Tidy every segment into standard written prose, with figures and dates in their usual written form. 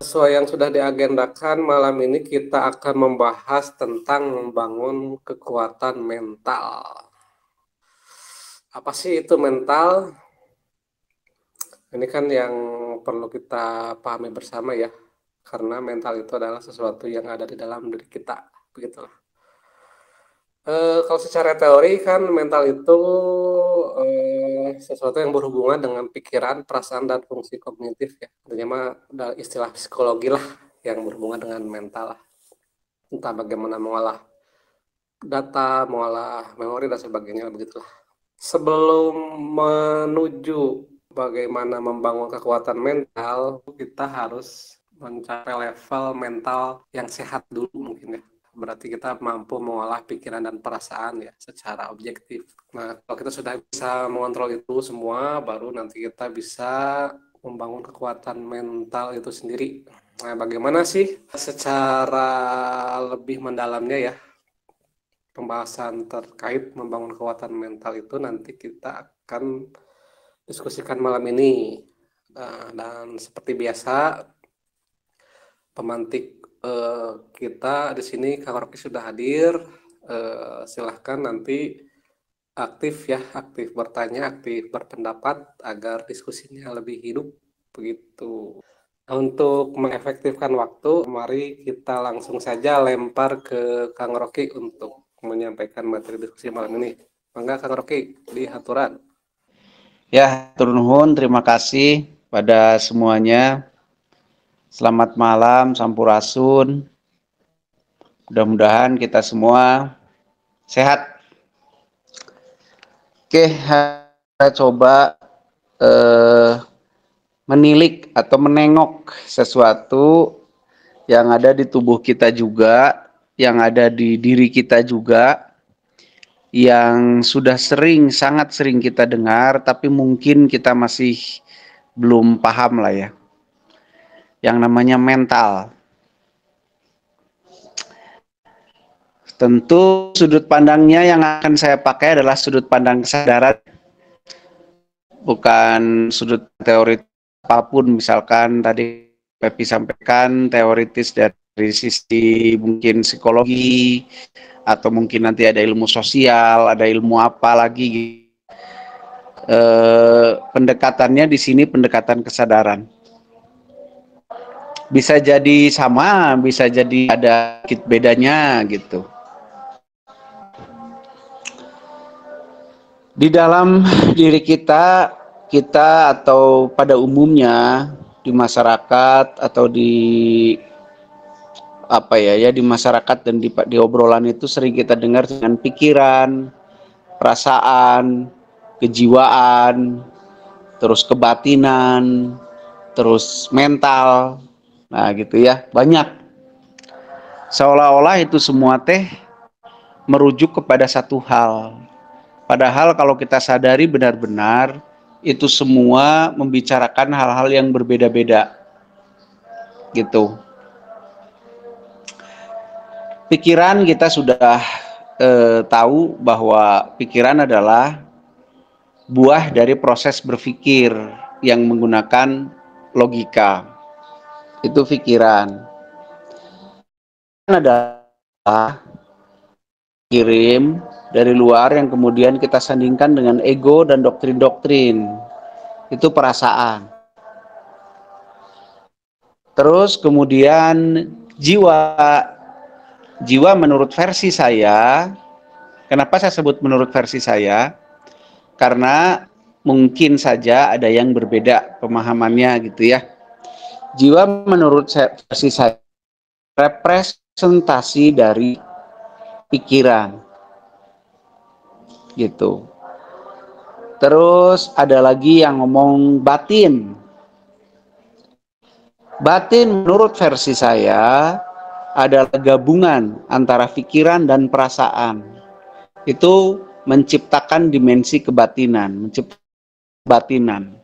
Sesuai yang sudah diagendakan, malam ini kita akan membahas tentang membangun kekuatan mental. Apa sih itu mental? Ini kan yang perlu kita pahami bersama ya, karena mental itu adalah sesuatu yang ada di dalam diri kita, begitulah. Kalau secara teori kan mental itu sesuatu yang berhubungan dengan pikiran, perasaan, dan fungsi kognitif ya. Artinya mah istilah psikologi lah yang berhubungan dengan mental lah. Entah bagaimana mengolah data, mengolah memori dan sebagainya begitulah. Sebelum menuju bagaimana membangun kekuatan mental, kita harus mencapai level mental yang sehat dulu mungkin ya. Berarti kita mampu mengolah pikiran dan perasaan ya secara objektif. Nah, kalau kita sudah bisa mengontrol itu semua, baru nanti kita bisa membangun kekuatan mental itu sendiri. Nah, bagaimana sih secara lebih mendalamnya ya pembahasan terkait membangun kekuatan mental itu nanti kita akan diskusikan malam ini. Nah, dan seperti biasa pemantik kita di sini Kak Rocky sudah hadir. Silahkan nanti aktif bertanya, aktif berpendapat agar diskusinya lebih hidup begitu. Nah, untuk mengefektifkan waktu, mari kita langsung saja lempar ke Kang Rocky untuk menyampaikan materi diskusi malam ini. Mangga Kang Rocky di haturan. Ya, turun nuhun, terima kasih pada semuanya. Selamat malam, sampurasun. Mudah-mudahan kita semua sehat. Oke, saya coba menilik atau menengok sesuatu yang ada di tubuh kita juga, yang ada di diri kita juga, yang sudah sangat sering kita dengar, tapi mungkin kita masih belum paham lah ya. Yang namanya mental. Tentu sudut pandangnya yang akan saya pakai adalah sudut pandang kesadaran, bukan sudut teori apapun. Misalkan tadi Pepi sampaikan teoritis dari sisi mungkin psikologi, atau mungkin nanti ada ilmu sosial, ada ilmu apa lagi. Pendekatannya di sini pendekatan kesadaran. Bisa jadi sama, bisa jadi ada sedikit bedanya gitu. Di dalam diri kita atau pada umumnya di masyarakat atau di di masyarakat dan di obrolan itu sering kita dengar dengan pikiran, perasaan, kejiwaan, terus kebatinan, terus mental. Nah, gitu ya, banyak. Seolah-olah itu semua merujuk kepada satu hal. Padahal kalau kita sadari benar-benar itu semua membicarakan hal-hal yang berbeda-beda. Gitu. Pikiran kita sudah tahu bahwa pikiran adalah buah dari proses berpikir yang menggunakan logika. Itu pikiran. Adalah kirim dari luar yang kemudian kita sandingkan dengan ego dan doktrin-doktrin. Itu perasaan. Terus kemudian jiwa menurut versi saya. Kenapa saya sebut menurut versi saya? Karena mungkin saja ada yang berbeda pemahamannya gitu ya. Jiwa menurut versi saya representasi dari pikiran gitu. Terus ada lagi yang ngomong batin. Batin menurut versi saya adalah gabungan antara pikiran dan perasaan. Itu menciptakan dimensi kebatinan, batinan.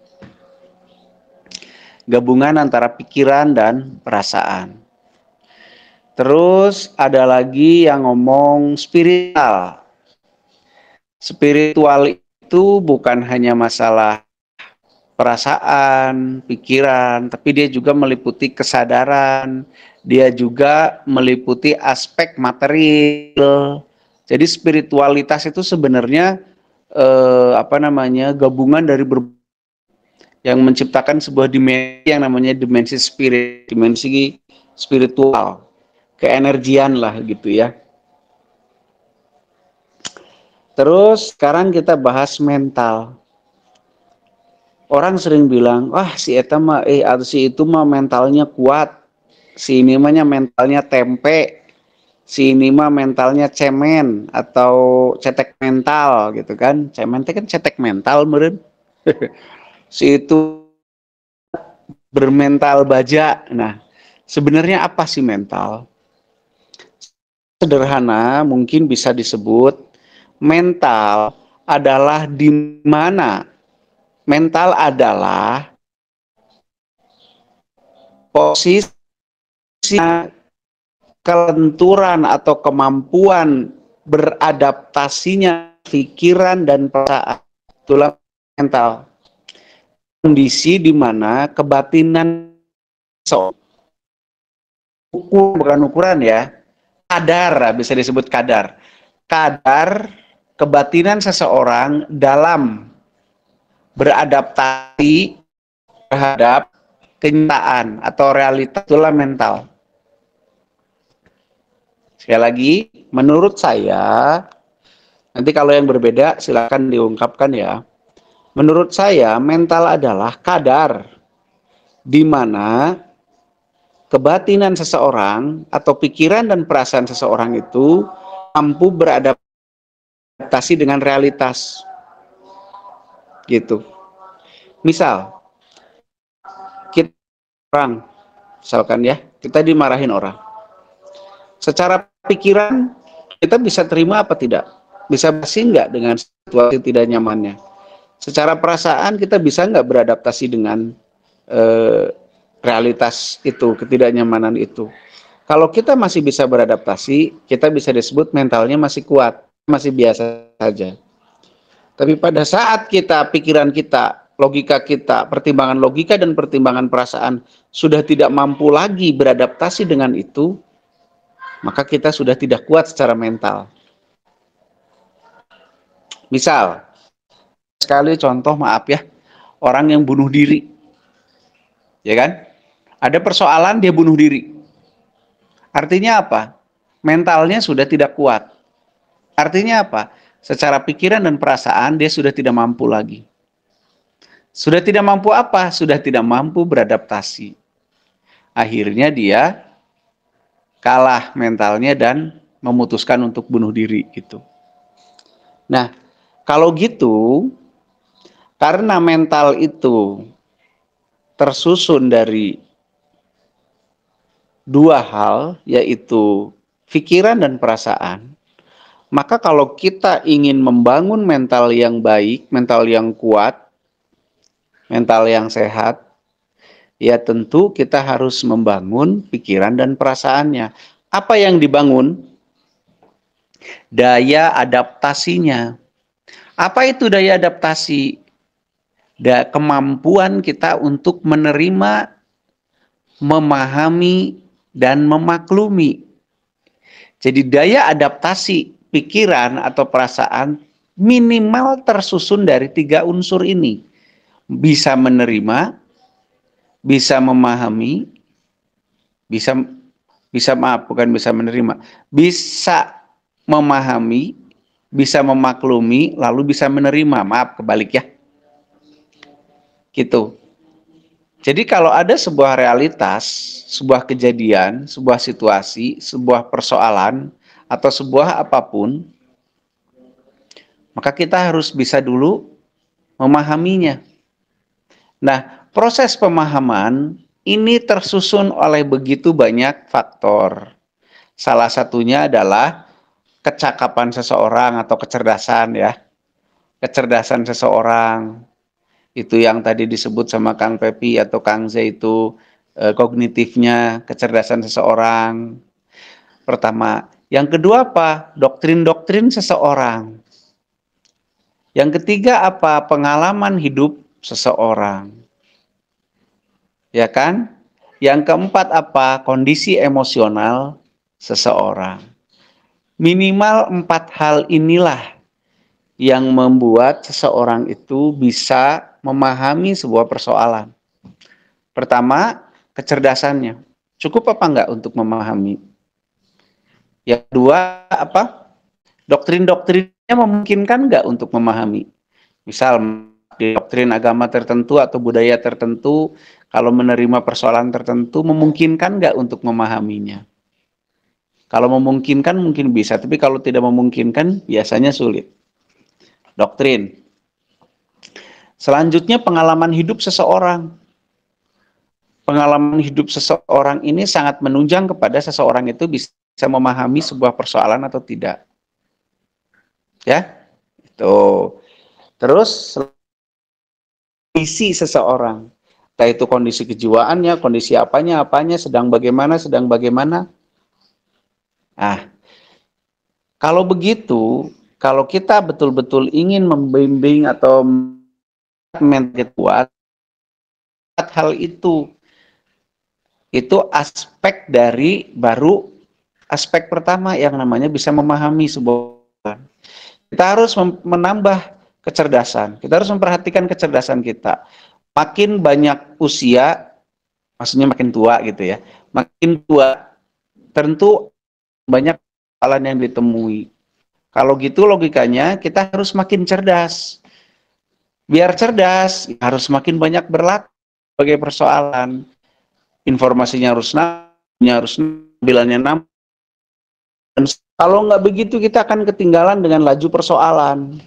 Gabungan antara pikiran dan perasaan. Terus ada lagi yang ngomong spiritual. Spiritual itu bukan hanya masalah perasaan, pikiran, tapi dia juga meliputi kesadaran, dia juga meliputi aspek material. Jadi spiritualitas itu sebenarnya gabungan dari yang menciptakan sebuah dimensi yang namanya dimensi spirit, dimensi spiritual, keenergian lah gitu ya. Terus sekarang kita bahas mental. Orang sering bilang, wah si eta mah atau si itu mah mentalnya kuat, si ini mah mentalnya tempe, si ini mah mentalnya cemen atau cetek mental gitu kan. Cemen kan cetek mental meureun. Si itu bermental baja. Nah, sebenarnya apa sih mental? Sederhana mungkin bisa disebut mental adalah di mana mental adalah posisi kelenturan atau kemampuan beradaptasinya pikiran dan perasaan. Itulah mental. Kondisi di mana kebatinan bukan ukuran ya, kadar, bisa disebut kadar. Kadar kebatinan seseorang dalam beradaptasi terhadap kenyataan atau realitas, itulah mental. Sekali lagi, menurut saya, nanti kalau yang berbeda silakan diungkapkan ya. Menurut saya, mental adalah kadar di mana kebatinan seseorang atau pikiran dan perasaan seseorang itu mampu beradaptasi dengan realitas. Gitu. Misal, kita orang, misalkan ya, kita dimarahin orang. Secara pikiran, kita bisa terima apa tidak? Bisa basi nggak dengan situasi tidak nyamannya? Secara perasaan kita bisa nggak beradaptasi dengan realitas itu, ketidaknyamanan itu. Kalau kita masih bisa beradaptasi, kita bisa disebut mentalnya masih kuat, masih biasa saja. Tapi pada saat pikiran kita, logika kita, pertimbangan logika dan pertimbangan perasaan sudah tidak mampu lagi beradaptasi dengan itu, maka kita sudah tidak kuat secara mental. Misal, sekali contoh maaf ya, orang yang bunuh diri, ya kan? Ada persoalan dia bunuh diri. Artinya apa? Mentalnya sudah tidak kuat. Artinya apa? Secara pikiran dan perasaan dia sudah tidak mampu lagi. Sudah tidak mampu apa? Sudah tidak mampu beradaptasi. Akhirnya dia kalah mentalnya dan memutuskan untuk bunuh diri gitu. Nah, kalau gitu, karena mental itu tersusun dari dua hal, yaitu pikiran dan perasaan, maka kalau kita ingin membangun mental yang baik, mental yang kuat, mental yang sehat, ya tentu kita harus membangun pikiran dan perasaannya. Apa yang dibangun? Daya adaptasinya. Apa itu daya adaptasi? Kemampuan kita untuk menerima, memahami, dan memaklumi. Jadi daya adaptasi pikiran atau perasaan minimal tersusun dari 3 unsur ini. Bisa menerima, bisa memahami, bisa memahami, bisa memaklumi, lalu bisa menerima. Maaf, kebalik ya. Gitu. Jadi kalau ada sebuah realitas, sebuah kejadian, sebuah situasi, sebuah persoalan, atau sebuah apapun, maka kita harus bisa dulu memahaminya. Nah, proses pemahaman ini tersusun oleh begitu banyak faktor. Salah satunya adalah kecakapan seseorang atau kecerdasan ya. Kecerdasan seseorang. Itu yang tadi disebut sama Kang Pepi atau Kang Z itu kognitifnya, kecerdasan seseorang. Pertama. Yang kedua apa? Doktrin-doktrin seseorang. Yang ketiga apa? Pengalaman hidup seseorang. Ya kan? Yang keempat apa? Kondisi emosional seseorang. Minimal 4 hal inilah yang membuat seseorang itu bisa memahami sebuah persoalan. Pertama, kecerdasannya. Cukup apa enggak untuk memahami? Yang kedua, apa? Doktrin-doktrinnya memungkinkan enggak untuk memahami? Misal, di doktrin agama tertentu atau budaya tertentu, kalau menerima persoalan tertentu, memungkinkan enggak untuk memahaminya? Kalau memungkinkan mungkin bisa, tapi kalau tidak memungkinkan biasanya sulit. Doktrin. Selanjutnya pengalaman hidup seseorang. Pengalaman hidup seseorang ini sangat menunjang kepada seseorang itu bisa memahami sebuah persoalan atau tidak. Ya, itu. Terus kondisi seseorang, entah itu kondisi kejiwaannya, kondisi apanya, sedang bagaimana. Nah, kalau begitu, kalau kita betul-betul ingin membimbing atau mental kuat, hal itu aspek dari baru aspek pertama yang namanya bisa memahami sebuah. Kita harus menambah kecerdasan. Kita harus memperhatikan kecerdasan kita. Makin banyak usia, maksudnya makin tua gitu ya. Makin tua, tentu banyak kesalahan yang ditemui. Kalau gitu logikanya kita harus makin cerdas. Biar cerdas, harus makin banyak berlatih sebagai persoalan. Informasinya harus bilannya dan kalau nggak begitu kita akan ketinggalan dengan laju persoalan.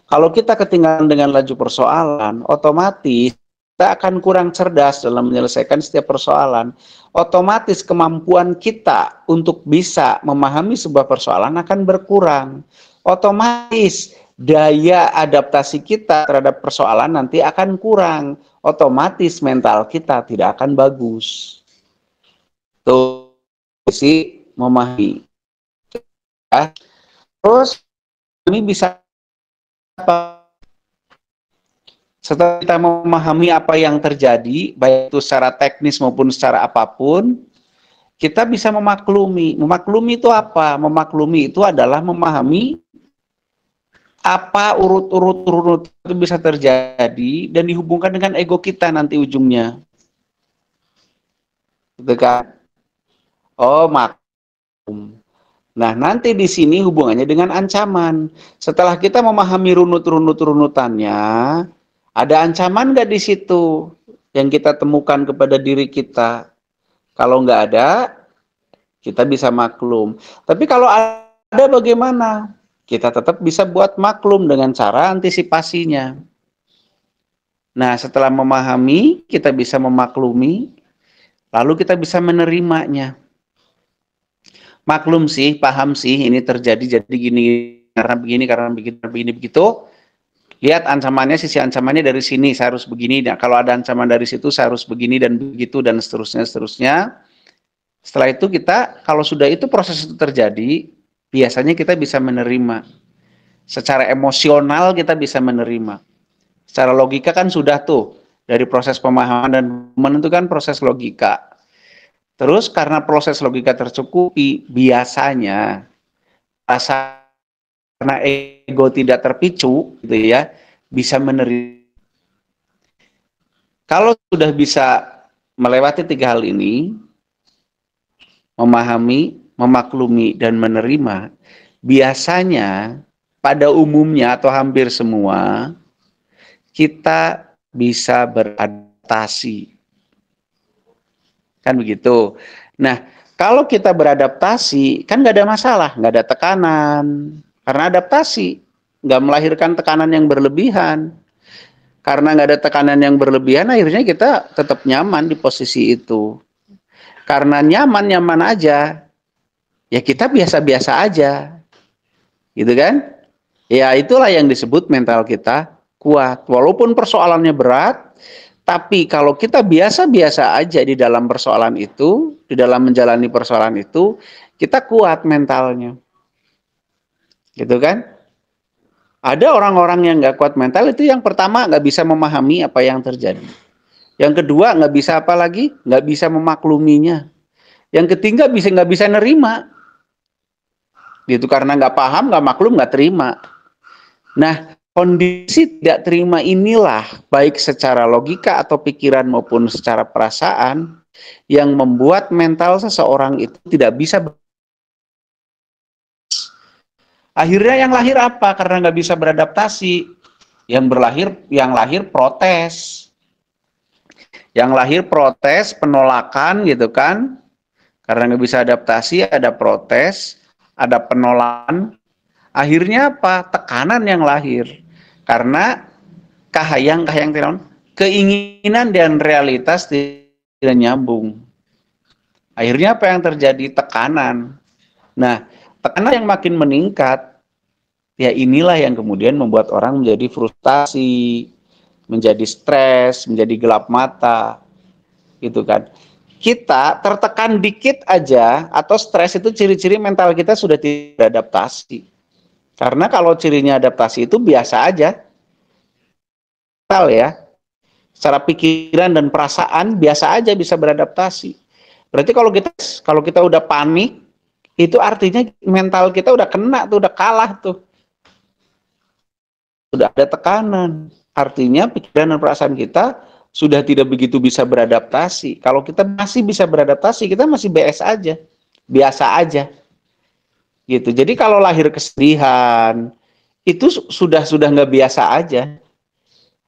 Kalau kita ketinggalan dengan laju persoalan, otomatis kita akan kurang cerdas dalam menyelesaikan setiap persoalan. Otomatis kemampuan kita untuk bisa memahami sebuah persoalan akan berkurang. Otomatis daya adaptasi kita terhadap persoalan nanti akan kurang. Otomatis mental kita tidak akan bagus. Tuh sih memahami. Ya. Terus ini bisa apa? Setelah kita memahami apa yang terjadi, baik itu secara teknis maupun secara apapun, kita bisa memaklumi. Memaklumi itu apa? Memaklumi itu adalah memahami apa urut-urut itu bisa terjadi dan dihubungkan dengan ego kita nanti ujungnya. Gitu kan? Oh, maklum. Nah, nanti di sini hubungannya dengan ancaman. Setelah kita memahami runutannya, ada ancaman nggak di situ yang kita temukan kepada diri kita? Kalau nggak ada, kita bisa maklum. Tapi kalau ada bagaimana? Kita tetap bisa buat maklum dengan cara antisipasinya. Nah, setelah memahami, kita bisa memaklumi, lalu kita bisa menerimanya. Maklum sih, paham sih, ini terjadi jadi gini, karena begini, begitu. Lihat ancamannya, sisi ancamannya dari sini, saya harus begini. Nah, kalau ada ancaman dari situ, saya harus begini dan begitu, dan seterusnya. Setelah itu kita, kalau sudah itu proses itu terjadi, biasanya kita bisa menerima. Secara emosional kita bisa menerima. Secara logika kan sudah tuh, dari proses pemahaman dan menentukan proses logika. Terus karena proses logika tercukupi, biasanya karena ego tidak terpicu, gitu ya, bisa menerima. Kalau sudah bisa melewati 3 hal ini, memahami, memaklumi, dan menerima, biasanya pada umumnya atau hampir semua, kita bisa beradaptasi. Kan begitu. Nah, kalau kita beradaptasi, kan nggak ada masalah, nggak ada tekanan. Karena adaptasi, nggak melahirkan tekanan yang berlebihan. Karena nggak ada tekanan yang berlebihan, akhirnya kita tetap nyaman di posisi itu. Karena nyaman aja, ya kita biasa-biasa aja. Gitu kan? Ya itulah yang disebut mental kita kuat. Walaupun persoalannya berat, tapi kalau kita biasa-biasa aja di dalam persoalan itu, di dalam menjalani persoalan itu, kita kuat mentalnya. Gitu kan? Ada orang-orang yang nggak kuat mental itu yang pertama nggak bisa memahami apa yang terjadi. Yang kedua nggak bisa apa lagi? Nggak bisa memakluminya. Yang ketiga nggak bisa nerima. Gitu karena nggak paham, nggak maklum, nggak terima. Nah, kondisi tidak terima inilah baik secara logika atau pikiran maupun secara perasaan yang membuat mental seseorang itu tidak bisa. Akhirnya yang lahir apa? Karena nggak bisa beradaptasi. Yang lahir protes. Yang lahir protes, penolakan gitu kan. Karena nggak bisa adaptasi, ada protes, ada penolakan. Akhirnya apa? Tekanan yang lahir. Karena kahayang keinginan dan realitas tidak nyambung. Akhirnya apa yang terjadi? Tekanan. Nah, tekanan yang makin meningkat, ya inilah yang kemudian membuat orang menjadi frustasi, menjadi stres, menjadi gelap mata, gitu kan. Kita tertekan dikit aja atau stres itu ciri-ciri mental kita sudah tidak adaptasi. Karena kalau cirinya adaptasi itu biasa aja, mental ya, secara pikiran dan perasaan biasa aja bisa beradaptasi. Berarti kalau kita udah panik, itu artinya mental kita udah kena tuh, udah kalah tuh. Sudah ada tekanan. Artinya pikiran dan perasaan kita sudah tidak begitu bisa beradaptasi. Kalau kita masih bisa beradaptasi, kita masih BS aja. Biasa aja. Gitu. Jadi kalau lahir kesedihan, itu sudah nggak biasa aja.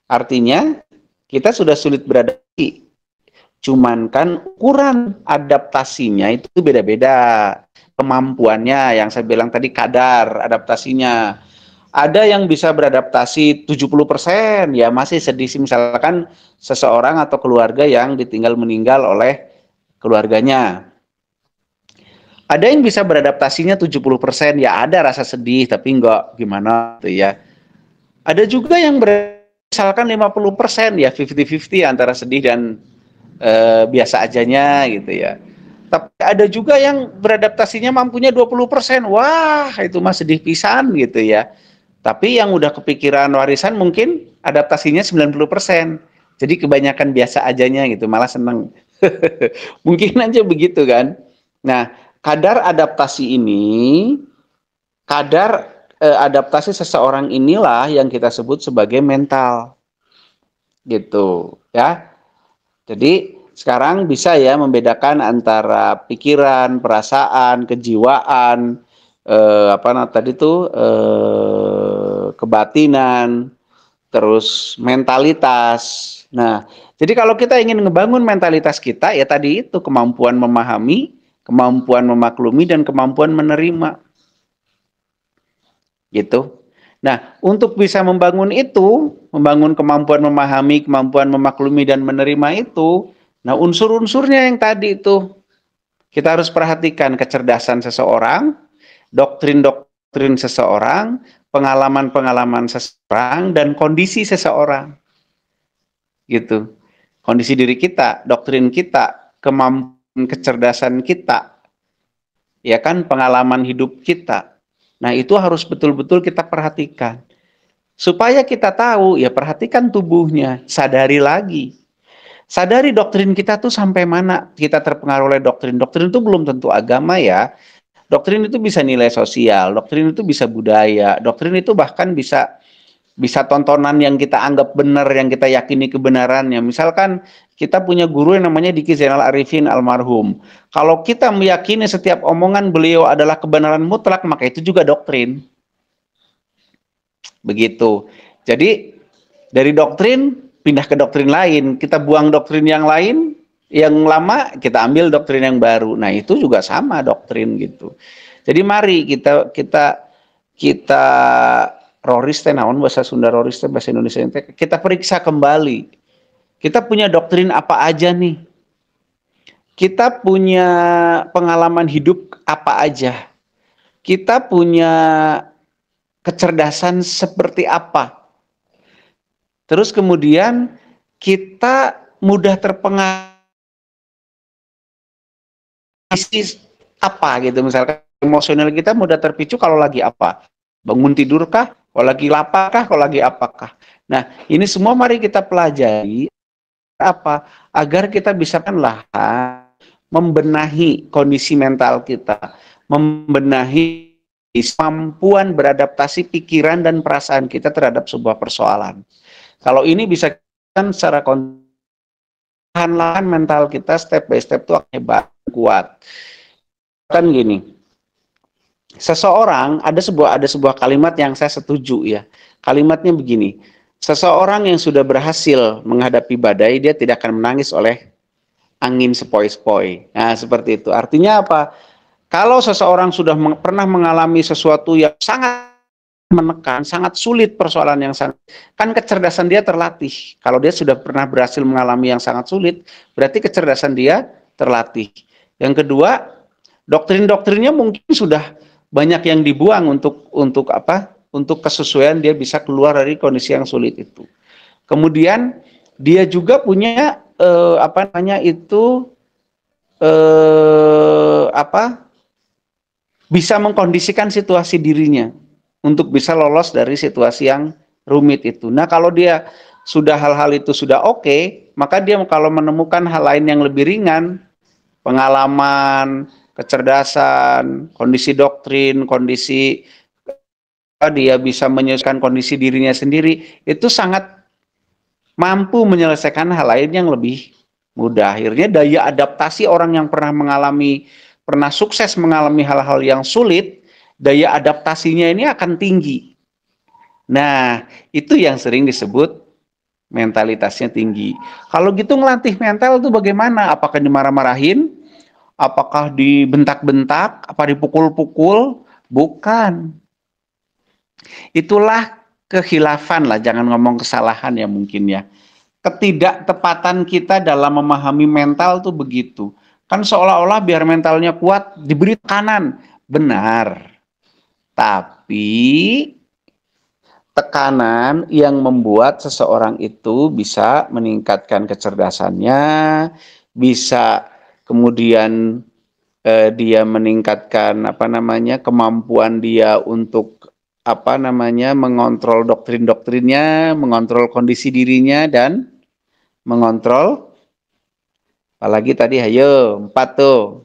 Artinya kita sudah sulit beradaptasi. Cuman kan ukuran adaptasinya itu beda-beda. Kemampuannya yang saya bilang tadi kadar adaptasinya. Ada yang bisa beradaptasi 70%, ya masih sedih sih, misalkan seseorang atau keluarga yang ditinggal meninggal oleh keluarganya. Ada yang bisa beradaptasinya 70%, ya ada rasa sedih tapi enggak gimana tuh ya. Ada juga yang misalkan 50%, ya 50-50 antara sedih dan biasa ajanya gitu ya. Tapi ada juga yang beradaptasinya mampunya 20%. Wah, itu mah sedih pisan gitu ya. Tapi yang udah kepikiran warisan mungkin adaptasinya 90%. Jadi kebanyakan biasa ajanya gitu, malah seneng. Mungkin aja begitu kan. Nah, kadar adaptasi ini, kadar adaptasi seseorang inilah yang kita sebut sebagai mental. Gitu, ya. Jadi sekarang bisa ya membedakan antara pikiran, perasaan, kejiwaan, tadi tuh kebatinan, terus mentalitas. Nah, jadi kalau kita ingin ngebangun mentalitas kita, ya tadi itu kemampuan memahami, kemampuan memaklumi, dan kemampuan menerima. Gitu. Nah, untuk bisa membangun itu, membangun kemampuan memahami, kemampuan memaklumi, dan menerima itu, nah unsur-unsurnya yang tadi itu, kita harus perhatikan kecerdasan seseorang, doktrin-doktrin seseorang, pengalaman-pengalaman seseorang, dan kondisi seseorang. Gitu. Kondisi diri kita, doktrin kita, kemampuan kecerdasan kita, ya kan, pengalaman hidup kita. Nah, itu harus betul-betul kita perhatikan. Supaya kita tahu, ya perhatikan tubuhnya, sadari lagi. Sadari doktrin kita tuh sampai mana kita terpengaruh oleh doktrin. Doktrin itu belum tentu agama ya. Doktrin itu bisa nilai sosial, doktrin itu bisa budaya, doktrin itu bahkan bisa tontonan yang kita anggap benar, yang kita yakini kebenarannya. Misalkan kita punya guru yang namanya Diki Zainal Arifin almarhum. Kalau kita meyakini setiap omongan beliau adalah kebenaran mutlak, maka itu juga doktrin. Begitu. Jadi dari doktrin pindah ke doktrin lain, kita buang doktrin yang lain, yang lama kita ambil doktrin yang baru. Nah, itu juga sama doktrin gitu. Jadi mari kita roris teh naon bahasa Sunda, roris teh bahasa Indonesia teh, kita periksa kembali. Kita punya doktrin apa aja nih? Kita punya pengalaman hidup apa aja? Kita punya kecerdasan seperti apa? Terus kemudian kita mudah terpengaruh apa gitu, misalkan emosional kita mudah terpicu kalau lagi apa? Bangun tidur kah? Kalau lagi lapakah, kalau lagi apakah. Nah, ini semua mari kita pelajari apa? Agar kita bisa membenahi kondisi mental kita, membenahi kemampuan beradaptasi pikiran dan perasaan kita terhadap sebuah persoalan. Kalau ini bisa kan secara perlahan-lahan mental kita step by step itu akan hebat, kuat. Kan gini, seseorang ada sebuah kalimat yang saya setuju ya. Kalimatnya begini, seseorang yang sudah berhasil menghadapi badai, dia tidak akan menangis oleh angin sepoi-sepoi. Nah, seperti itu. Artinya apa? Kalau seseorang sudah pernah mengalami sesuatu yang sangat menekan, sangat sulit persoalan yang sangat, kan kecerdasan dia terlatih. Kalau dia sudah pernah berhasil mengalami yang sangat sulit, berarti kecerdasan dia terlatih. Yang kedua, doktrin-doktrinnya mungkin sudah banyak yang dibuang untuk apa? Untuk kesesuaian dia bisa keluar dari kondisi yang sulit itu. Kemudian dia juga punya bisa mengkondisikan situasi dirinya untuk bisa lolos dari situasi yang rumit itu. Nah, kalau dia sudah hal-hal itu sudah oke, maka dia kalau menemukan hal lain yang lebih ringan, pengalaman, kecerdasan, kondisi doktrin, kondisi dia bisa menyelesaikan kondisi dirinya sendiri, itu sangat mampu menyelesaikan hal lain yang lebih mudah. Akhirnya daya adaptasi orang yang pernah sukses mengalami hal-hal yang sulit, daya adaptasinya ini akan tinggi. Nah, itu yang sering disebut mentalitasnya tinggi. Kalau gitu ngelatih mental itu bagaimana? Apakah dimarah-marahin? Apakah dibentak-bentak? Apa dipukul-pukul? Bukan. Itulah kehilafan lah, jangan ngomong kesalahan ya mungkin ya. Ketidaktepatan kita dalam memahami mental tuh begitu. Kan seolah-olah biar mentalnya kuat diberi tekanan. Benar. Tapi tekanan yang membuat seseorang itu bisa meningkatkan kecerdasannya, bisa kemudian dia meningkatkan kemampuan dia untuk mengontrol doktrin-doktrinnya, mengontrol kondisi dirinya, dan mengontrol apalagi tadi ayo 4 tuh.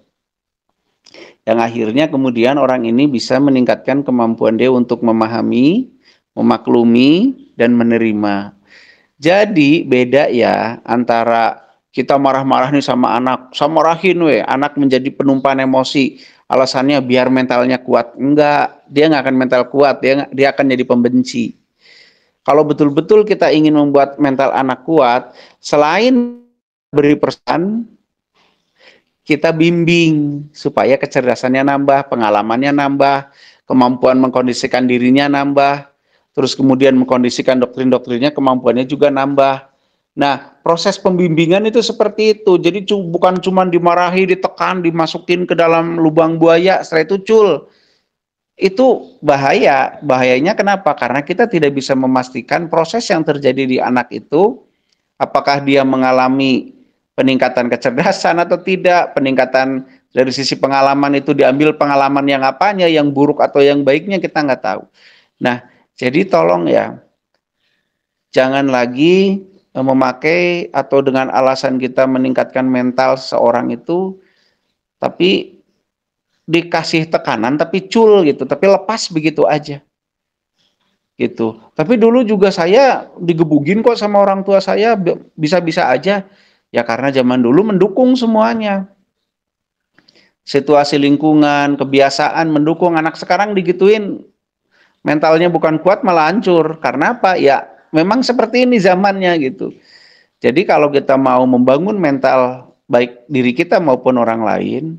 Yang akhirnya kemudian orang ini bisa meningkatkan kemampuan dia untuk memahami, memaklumi, dan menerima. Jadi beda ya antara kita marah-marah nih sama anak, sama marahin anak menjadi penumpang emosi, alasannya biar mentalnya kuat. Enggak, dia nggak akan mental kuat, dia akan jadi pembenci. Kalau betul-betul kita ingin membuat mental anak kuat, selain beri pesan, kita bimbing supaya kecerdasannya nambah, pengalamannya nambah, kemampuan mengkondisikan dirinya nambah, terus kemudian mengkondisikan doktrin-doktrinnya, kemampuannya juga nambah. Nah, proses pembimbingan itu seperti itu. Jadi bukan cuma dimarahi, ditekan, dimasukin ke dalam lubang buaya, setelah itu itu bahaya. Bahayanya kenapa? Karena kita tidak bisa memastikan proses yang terjadi di anak itu, apakah dia mengalami peningkatan kecerdasan atau tidak, peningkatan dari sisi pengalaman itu diambil pengalaman yang apanya, yang buruk atau yang baiknya kita nggak tahu. Nah, jadi tolong ya, jangan lagi memakai atau dengan alasan kita meningkatkan mental seseorang itu, tapi dikasih tekanan, tapi gitu, tapi lepas begitu aja. Gitu. Tapi dulu juga saya digebugin kok sama orang tua saya, bisa-bisa aja. Ya karena zaman dulu mendukung semuanya. Situasi lingkungan, kebiasaan mendukung. Anak sekarang digituin, mentalnya bukan kuat malah hancur. Karena apa? Ya memang seperti ini zamannya gitu. Jadi kalau kita mau membangun mental baik diri kita maupun orang lain,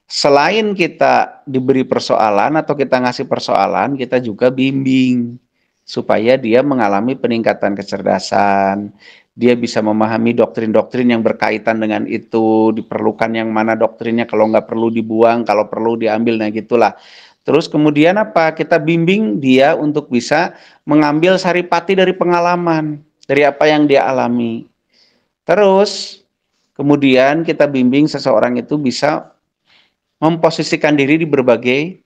selain kita diberi persoalan atau kita ngasih persoalan, kita juga bimbing supaya dia mengalami peningkatan kecerdasan. Dia bisa memahami doktrin-doktrin yang berkaitan dengan itu, diperlukan yang mana doktrinnya, kalau nggak perlu dibuang, kalau perlu diambil, nah gitulah. Terus kemudian apa? Kita bimbing dia untuk bisa mengambil saripati dari pengalaman, dari apa yang dia alami. Terus kemudian kita bimbing seseorang itu bisa memposisikan diri di berbagai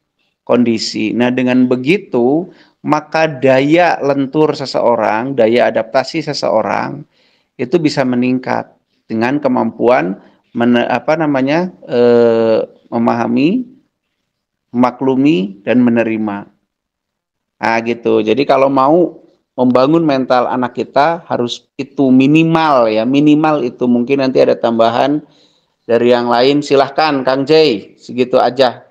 kondisi. Nah, dengan begitu maka daya lentur seseorang, daya adaptasi seseorang itu bisa meningkat dengan kemampuan memahami, memaklumi dan menerima. Nah, gitu. Jadi kalau mau membangun mental anak kita harus itu minimal ya, minimal itu. Mungkin nanti ada tambahan dari yang lain, silahkan Kang Jay, segitu aja.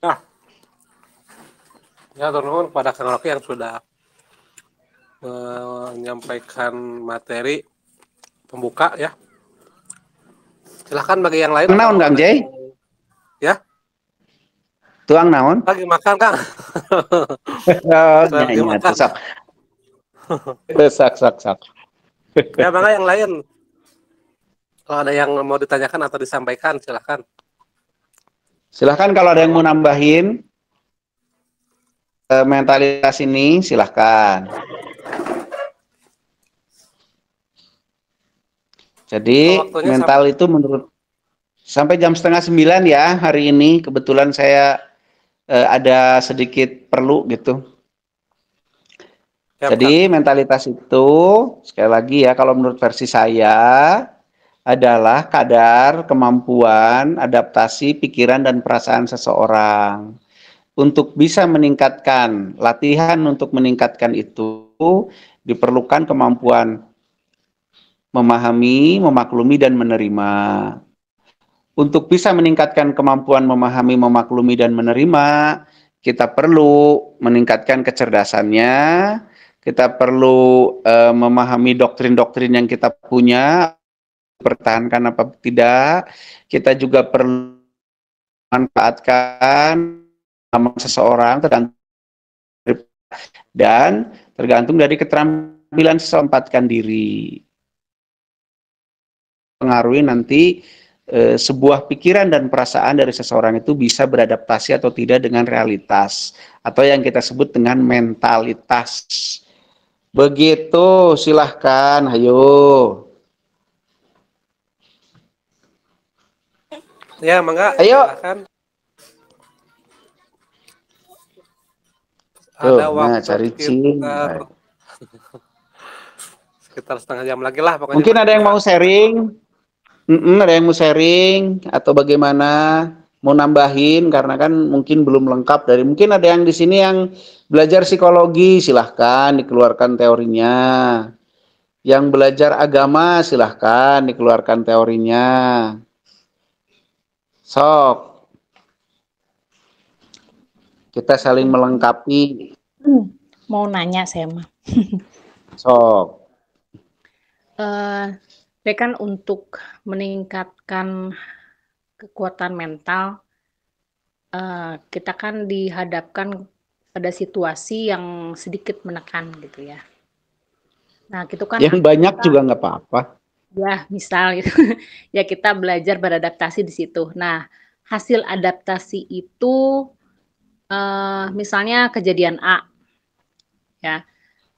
Nah, ya teman-teman kepada Kang Rocky yang sudah menyampaikan materi pembuka ya. Silahkan bagi yang lain Naon kalau Kang ada Jay? ya. Tuang naon? Lagi makan Kang. Oh, Lagi makan. sak. Sak. Ya bangga yang lain. Kalau ada yang mau ditanyakan atau disampaikan silahkan. Silahkan kalau ada yang mau nambahin mentalitas ini, silahkan. Jadi mental itu menurut sampai jam 8:30 ya hari ini. Kebetulan saya ada sedikit perlu gitu. Jadi mentalitas itu sekali lagi ya, kalau menurut versi saya adalah kadar kemampuan adaptasi pikiran dan perasaan seseorang. Untuk bisa meningkatkan, latihan untuk meningkatkan itu diperlukan kemampuan memahami, memaklumi dan menerima. Untuk bisa meningkatkan kemampuan memahami, memaklumi dan menerima, kita perlu meningkatkan kecerdasannya, kita perlu memahami doktrin-doktrin yang kita punya, pertahankan apa tidak. Kita juga perlu manfaatkan seseorang tergantung dari keterampilan seseorang diri. Pengaruhi nanti sebuah pikiran dan perasaan dari seseorang itu bisa beradaptasi atau tidak dengan realitas atau yang kita sebut dengan mentalitas. Begitu, silahkan, ayo. Ya, mangga. Ayo. Silahkan. Tuh, ada waktu cari sekitar setengah jam lagi lah pokoknya. Mungkin ada yang mau sharing, ada yang mau sharing atau bagaimana? Mau nambahin karena kan mungkin belum lengkap dari mungkin ada yang di sini yang belajar psikologi, silahkan dikeluarkan teorinya. Yang belajar agama silahkan dikeluarkan teorinya. Sok. Kita saling melengkapi. Mau nanya saya mah. Sok. Kan untuk meningkatkan kekuatan mental, kita kan dihadapkan pada situasi yang sedikit menekan gitu ya. Nah, gitu kan. Yang banyak juga nggak apa-apa. Ya, misal gitu. Ya kita belajar beradaptasi di situ. Nah, hasil adaptasi itu misalnya kejadian A, ya.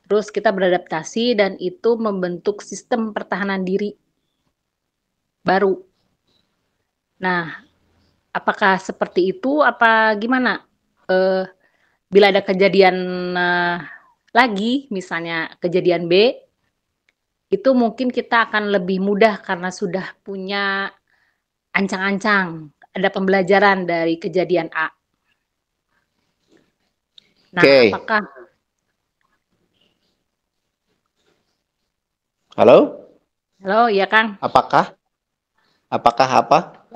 Terus kita beradaptasi dan itu membentuk sistem pertahanan diri baru. Nah, apakah seperti itu apa gimana? Bila ada kejadian lagi, misalnya kejadian B, itu mungkin kita akan lebih mudah karena sudah punya ancang-ancang, ada pembelajaran dari kejadian A. Nah, apakah Halo? Halo, ya Kang. Apakah apa?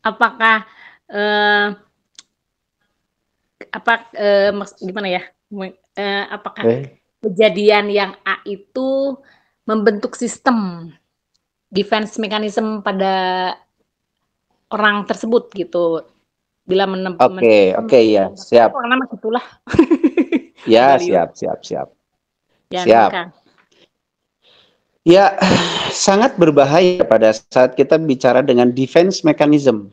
Apakah gimana ya? Apakah kejadian yang A itu membentuk sistem defense mechanism pada orang tersebut gitu? Bila Oke, ya, siap. Nama itulah. Ya, siap. Ya, siap. Ya, sangat berbahaya pada saat kita bicara dengan defense mechanism.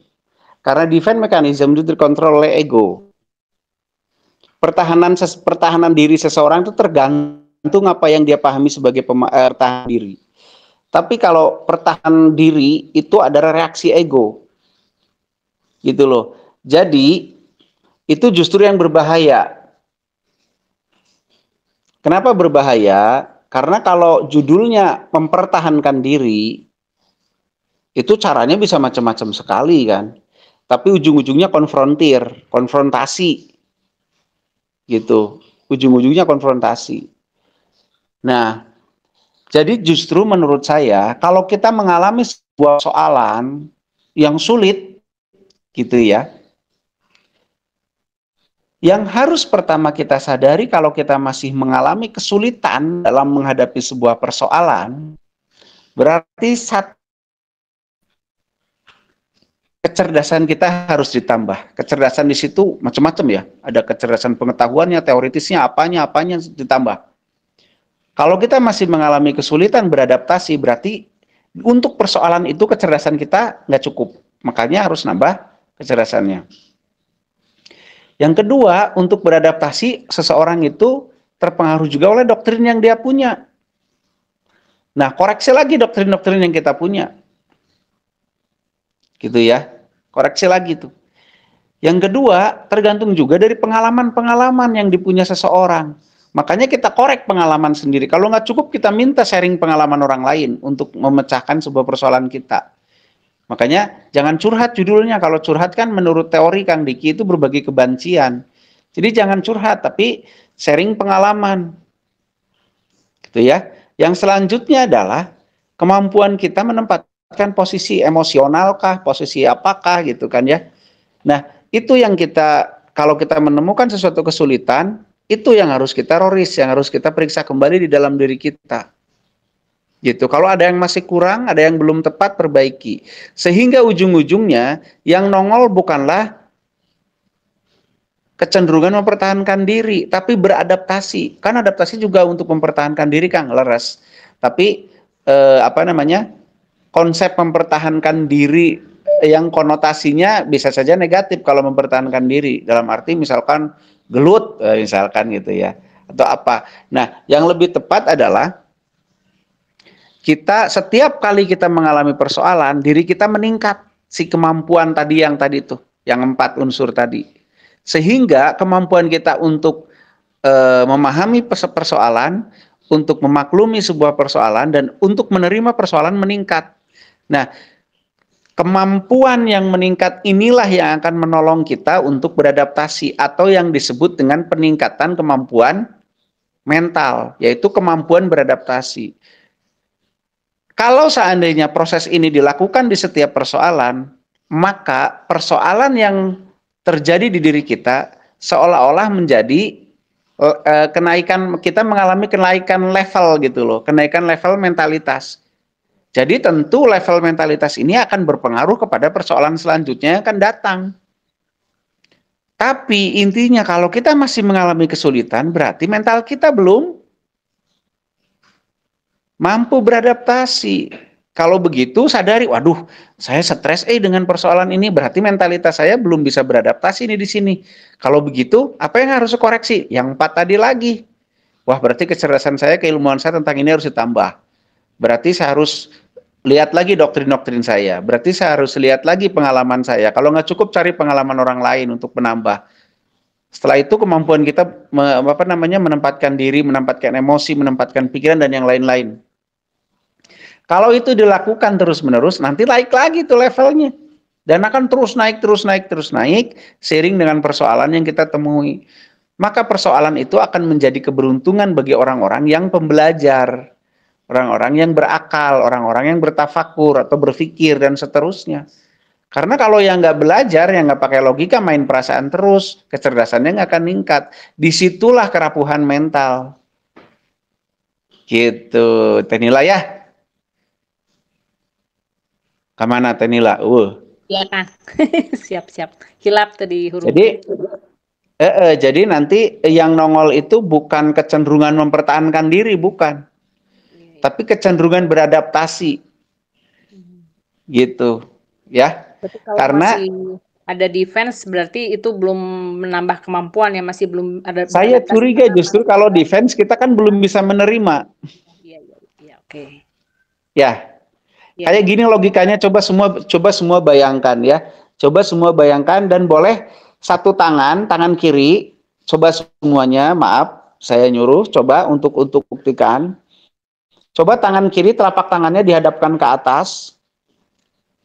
Karena defense mechanism itu dikontrol oleh ego. Pertahanan diri seseorang itu tergantung apa yang dia pahami sebagai pertahanan diri. Tapi kalau pertahanan diri itu adalah reaksi ego. gitu loh. Jadi itu justru yang berbahaya. Kenapa berbahaya? Karena kalau judulnya mempertahankan diri, itu caranya bisa macam-macam sekali kan. Tapi ujung-ujungnya konfrontasi gitu. Ujung-ujungnya konfrontasi. Nah, jadi justru menurut saya kalau kita mengalami sebuah soalan yang sulit gitu ya, yang harus pertama kita sadari kalau kita masih mengalami kesulitan dalam menghadapi sebuah persoalan, berarti kecerdasan kita harus ditambah. Kecerdasan di situ macam-macam ya. Ada kecerdasan pengetahuannya, teoritisnya, apanya ditambah. Kalau kita masih mengalami kesulitan beradaptasi, berarti untuk persoalan itu kecerdasan kita nggak cukup. Makanya harus nambah kecerdasannya. Yang kedua, untuk beradaptasi, seseorang itu terpengaruh juga oleh doktrin yang dia punya. Nah, koreksi lagi doktrin-doktrin yang kita punya. Gitu ya. Koreksi lagi tuh. Yang kedua, tergantung juga dari pengalaman-pengalaman yang dipunya seseorang. Makanya kita korek pengalaman sendiri. Kalau nggak cukup, kita minta sharing pengalaman orang lain untuk memecahkan sebuah persoalan kita. Makanya jangan curhat judulnya. Kalau curhat kan menurut teori Kang Diki itu berbagi kebencian. Jadi jangan curhat, tapi sharing pengalaman. Gitu ya. Yang selanjutnya adalah kemampuan kita menempatkan posisi emosionalkah, posisi apakah gitu kan ya. Nah, itu yang kita, kalau kita menemukan sesuatu kesulitan, itu yang harus kita yang harus kita periksa kembali di dalam diri kita. Gitu. Kalau ada yang masih kurang, ada yang belum tepat, perbaiki. Sehingga ujung-ujungnya yang nongol bukanlah kecenderungan mempertahankan diri, tapi beradaptasi. Kan adaptasi juga untuk mempertahankan diri, Kang, leres. Tapi konsep mempertahankan diri yang konotasinya bisa saja negatif kalau mempertahankan diri. Dalam arti misalkan gelut, misalkan gitu ya, atau apa. Nah, yang lebih tepat adalah kita setiap kali kita mengalami persoalan, diri kita meningkat si kemampuan tadi tuh, yang 4 unsur tadi. Sehingga kemampuan kita untuk memahami persoalan, untuk memaklumi sebuah persoalan, dan untuk menerima persoalan meningkat. Nah, kemampuan yang meningkat inilah yang akan menolong kita untuk beradaptasi, atau yang disebut dengan peningkatan kemampuan mental, yaitu kemampuan beradaptasi. Kalau seandainya proses ini dilakukan di setiap persoalan, maka persoalan yang terjadi di diri kita seolah-olah menjadi kenaikan, kita mengalami kenaikan level gitu loh, kenaikan level mentalitas. Jadi tentu level mentalitas ini akan berpengaruh kepada persoalan selanjutnya yang akan datang. Tapi intinya kalau kita masih mengalami kesulitan, berarti mental kita belum mampu beradaptasi. Kalau begitu sadari, waduh, saya stres dengan persoalan ini, berarti mentalitas saya belum bisa beradaptasi nih di sini. Kalau begitu, apa yang harus koreksi? Yang 4 tadi lagi. Wah, berarti kecerdasan saya, keilmuan saya tentang ini harus ditambah. Berarti saya harus lihat lagi doktrin-doktrin saya. Berarti saya harus lihat lagi pengalaman saya. Kalau nggak cukup, cari pengalaman orang lain untuk menambah. Setelah itu kemampuan kita menempatkan diri, menempatkan emosi, menempatkan pikiran dan yang lain-lain. Kalau itu dilakukan terus-menerus, nanti naik lagi tuh levelnya. Dan akan terus naik, seiring dengan persoalan yang kita temui. Maka persoalan itu akan menjadi keberuntungan bagi orang-orang yang pembelajar. Orang-orang yang berakal, orang-orang yang bertafakur atau berpikir dan seterusnya. Karena kalau yang nggak belajar, yang nggak pakai logika, main perasaan terus, kecerdasannya nggak akan meningkat. Disitulah kerapuhan mental. Gitu, Tenila ya. Kemana Tenila? Iya Kang, siap. Hilap tadi huruf. Jadi nanti yang nongol itu bukan kecenderungan mempertahankan diri, bukan. Tapi kecenderungan beradaptasi. Gitu, ya. Kalau karena masih ada defense berarti itu belum menambah kemampuan ya, masih belum ada. Saya curiga justru kalau defense kita kan belum bisa menerima. Iya, oke. Ya. Kayak gini logikanya, coba semua bayangkan ya. Coba semua bayangkan dan boleh satu tangan kiri, coba semuanya, maaf, saya nyuruh, coba untuk buktikan. Coba tangan kiri, telapak tangannya dihadapkan ke atas.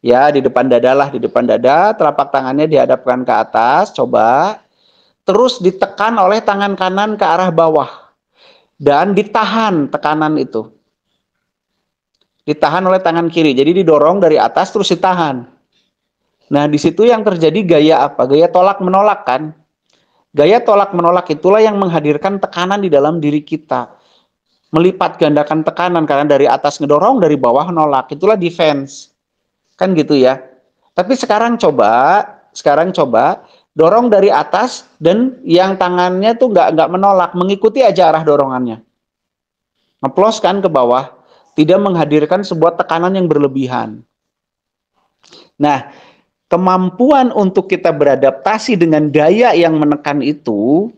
Ya, di depan dada lah, di depan dada, telapak tangannya dihadapkan ke atas, coba. Terus ditekan oleh tangan kanan ke arah bawah. Dan ditahan tekanan itu. Ditahan oleh tangan kiri, jadi didorong dari atas terus ditahan. Nah, di situ yang terjadi gaya apa? Gaya tolak menolak kan? Gaya tolak menolak itulah yang menghadirkan tekanan di dalam diri kita. Melipat gandakan tekanan karena dari atas ngedorong, dari bawah nolak. Itulah defense. Kan gitu ya. Tapi sekarang coba dorong dari atas dan yang tangannya tuh nggak menolak, mengikuti aja arah dorongannya. Ngeplos kan ke bawah, tidak menghadirkan sebuah tekanan yang berlebihan. Nah, kemampuan untuk kita beradaptasi dengan daya yang menekan itu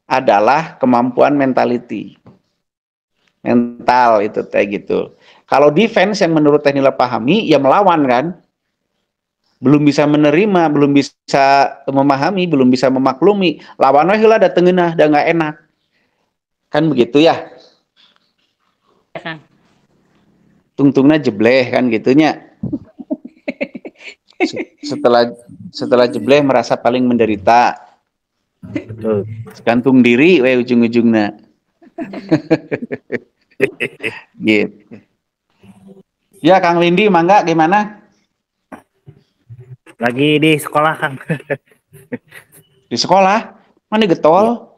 adalah kemampuan mentality. Mental itu kayak gitu. Kalau defense yang menurut Teknila pahami, ya melawan kan. Belum bisa menerima, belum bisa memahami, belum bisa memaklumi. Lawan lah datengin udah nggak enak. Kan begitu ya? Ya, Kang. Tungtungnya jebleh kan gitunya. Setelah jebleh merasa paling menderita. Betul. Gantung diri we ujung-ujungnya. Gitu. Ya Kang Lindi, mangga gimana? Lagi di sekolah, Kang. Di sekolah? Mana getol?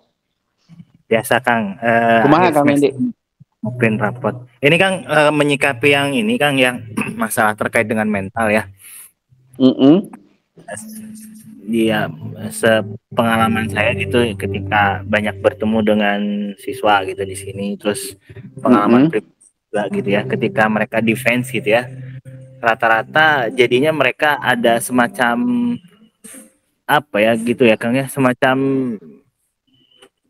Biasa, Kang. Kumaha Kang Lindi? Print rapot. Ini Kang menyikapi yang ini Kang yang masalah terkait dengan mental ya. Dia sepengalaman saya gitu ketika banyak bertemu dengan siswa gitu di sini, terus pengalaman pribadi juga gitu ya, ketika mereka defense gitu ya, rata-rata jadinya mereka ada semacam apa ya gitu ya Kang ya, semacam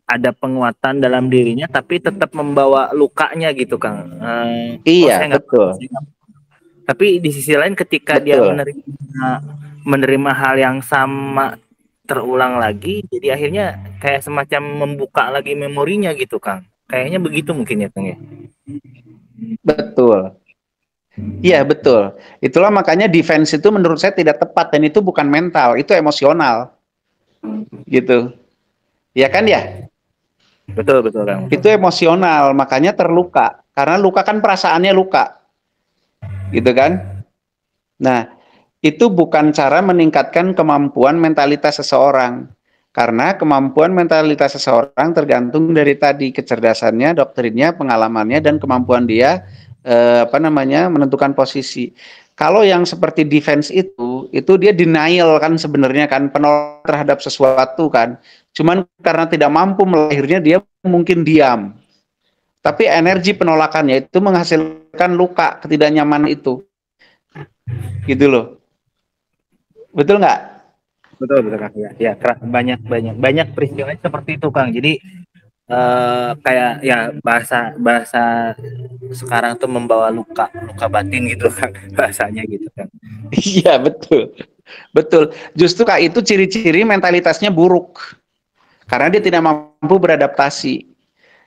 ada penguatan dalam dirinya tapi tetap membawa lukanya gitu Kang. Iya betul. Tapi di sisi lain ketika dia menerima hal yang sama terulang lagi, jadi akhirnya kayak semacam membuka lagi memorinya gitu Kang. Kayaknya begitu mungkin ya Kang ya. Betul. Iya betul. Itulah makanya defense itu menurut saya tidak tepat dan itu bukan mental, itu emosional. Gitu. Ya kan ya? Betul Kang. Itu emosional, makanya terluka. Karena luka kan perasaannya luka. Gitu kan? Nah, itu bukan cara meningkatkan kemampuan mentalitas seseorang. Karena kemampuan mentalitas seseorang tergantung dari tadi kecerdasannya, doktrinnya, pengalamannya, dan kemampuan dia menentukan posisi. Kalau yang seperti defense itu dia denial kan sebenarnya kan, penolak terhadap sesuatu kan. Cuman karena tidak mampu akhirnya dia mungkin diam. Tapi energi penolakannya itu menghasilkan luka, ketidaknyamanan itu. Gitu loh. Betul nggak? Betul Kang. Ya banyak peristiwa seperti itu Kang. Jadi kayak ya bahasa sekarang tuh membawa luka batin gitu kan bahasanya gitu kan. Iya betul. Justru Kak itu ciri-ciri mentalitasnya buruk karena dia tidak mampu beradaptasi.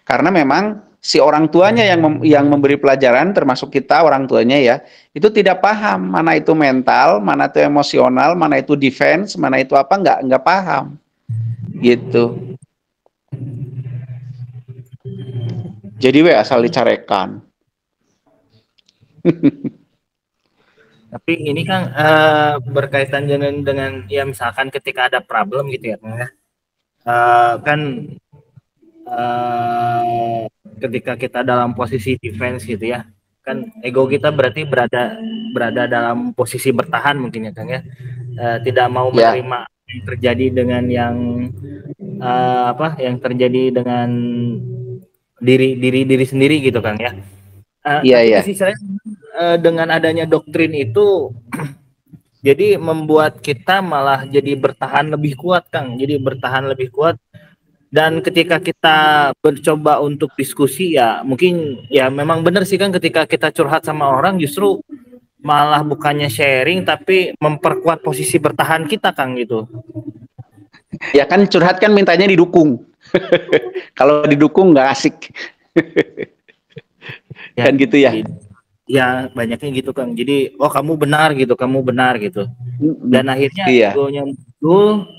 Karena memang si orang tuanya yang memberi pelajaran, termasuk kita orang tuanya ya, itu tidak paham mana itu mental, mana itu emosional, mana itu defense, mana itu apa, nggak paham gitu. Jadi asal dicarekan. Tapi ini Kang berkaitan dengan ya misalkan ketika ada problem gitu ya kan ketika kita dalam posisi defense gitu ya, kan ego kita berarti berada dalam posisi bertahan mungkin ya Kang ya, tidak mau menerima yang terjadi dengan yang terjadi dengan diri sendiri gitu Kang ya. Tapi di sisi lain dengan adanya doktrin itu jadi membuat kita malah jadi bertahan lebih kuat Kang, jadi bertahan lebih kuat. Dan ketika kita mencoba untuk diskusi ya mungkin ya memang benar sih kan, ketika kita curhat sama orang justru malah bukannya sharing tapi memperkuat posisi bertahan kita, Kang, gitu. Ya kan curhat kan mintanya didukung. Kalau didukung nggak asik. Ya, Kan gitu ya. ya banyaknya gitu, Kang. Jadi, oh kamu benar gitu. Dan akhirnya Iya. egonya muncul,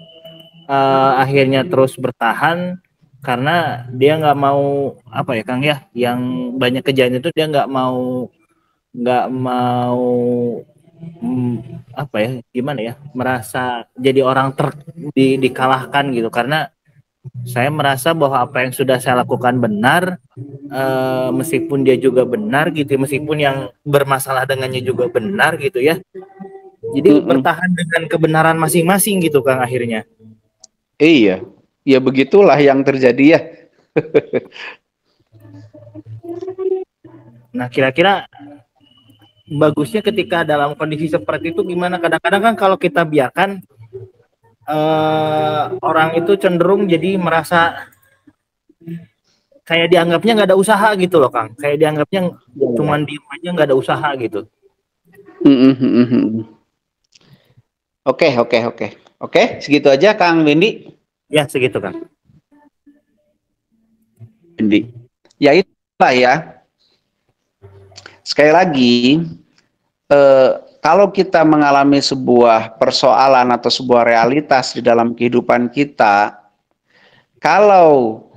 akhirnya terus bertahan karena dia nggak mau apa ya, Kang ya, yang banyak kejadian itu dia nggak mau apa ya, gimana ya, merasa jadi orang dikalahkan gitu, karena saya merasa bahwa apa yang sudah saya lakukan benar, meskipun dia juga benar gitu, meskipun yang bermasalah dengannya juga benar gitu ya. Jadi bertahan dengan kebenaran masing-masing gitu, Kang, akhirnya. Iya, ya begitulah yang terjadi ya. Nah, kira-kira bagusnya ketika dalam kondisi seperti itu gimana? Kadang-kadang kan kalau kita biarkan, orang itu cenderung jadi merasa kayak dianggapnya nggak ada usaha gitu loh, Kang. Kayak dianggapnya cuman diem aja, nggak ada usaha gitu. Oke, segitu aja Kang Wendy. Ya, segitu, Kang. Wendy. Ya itulah ya. Sekali lagi, kalau kita mengalami sebuah persoalan atau sebuah realitas di dalam kehidupan kita, kalau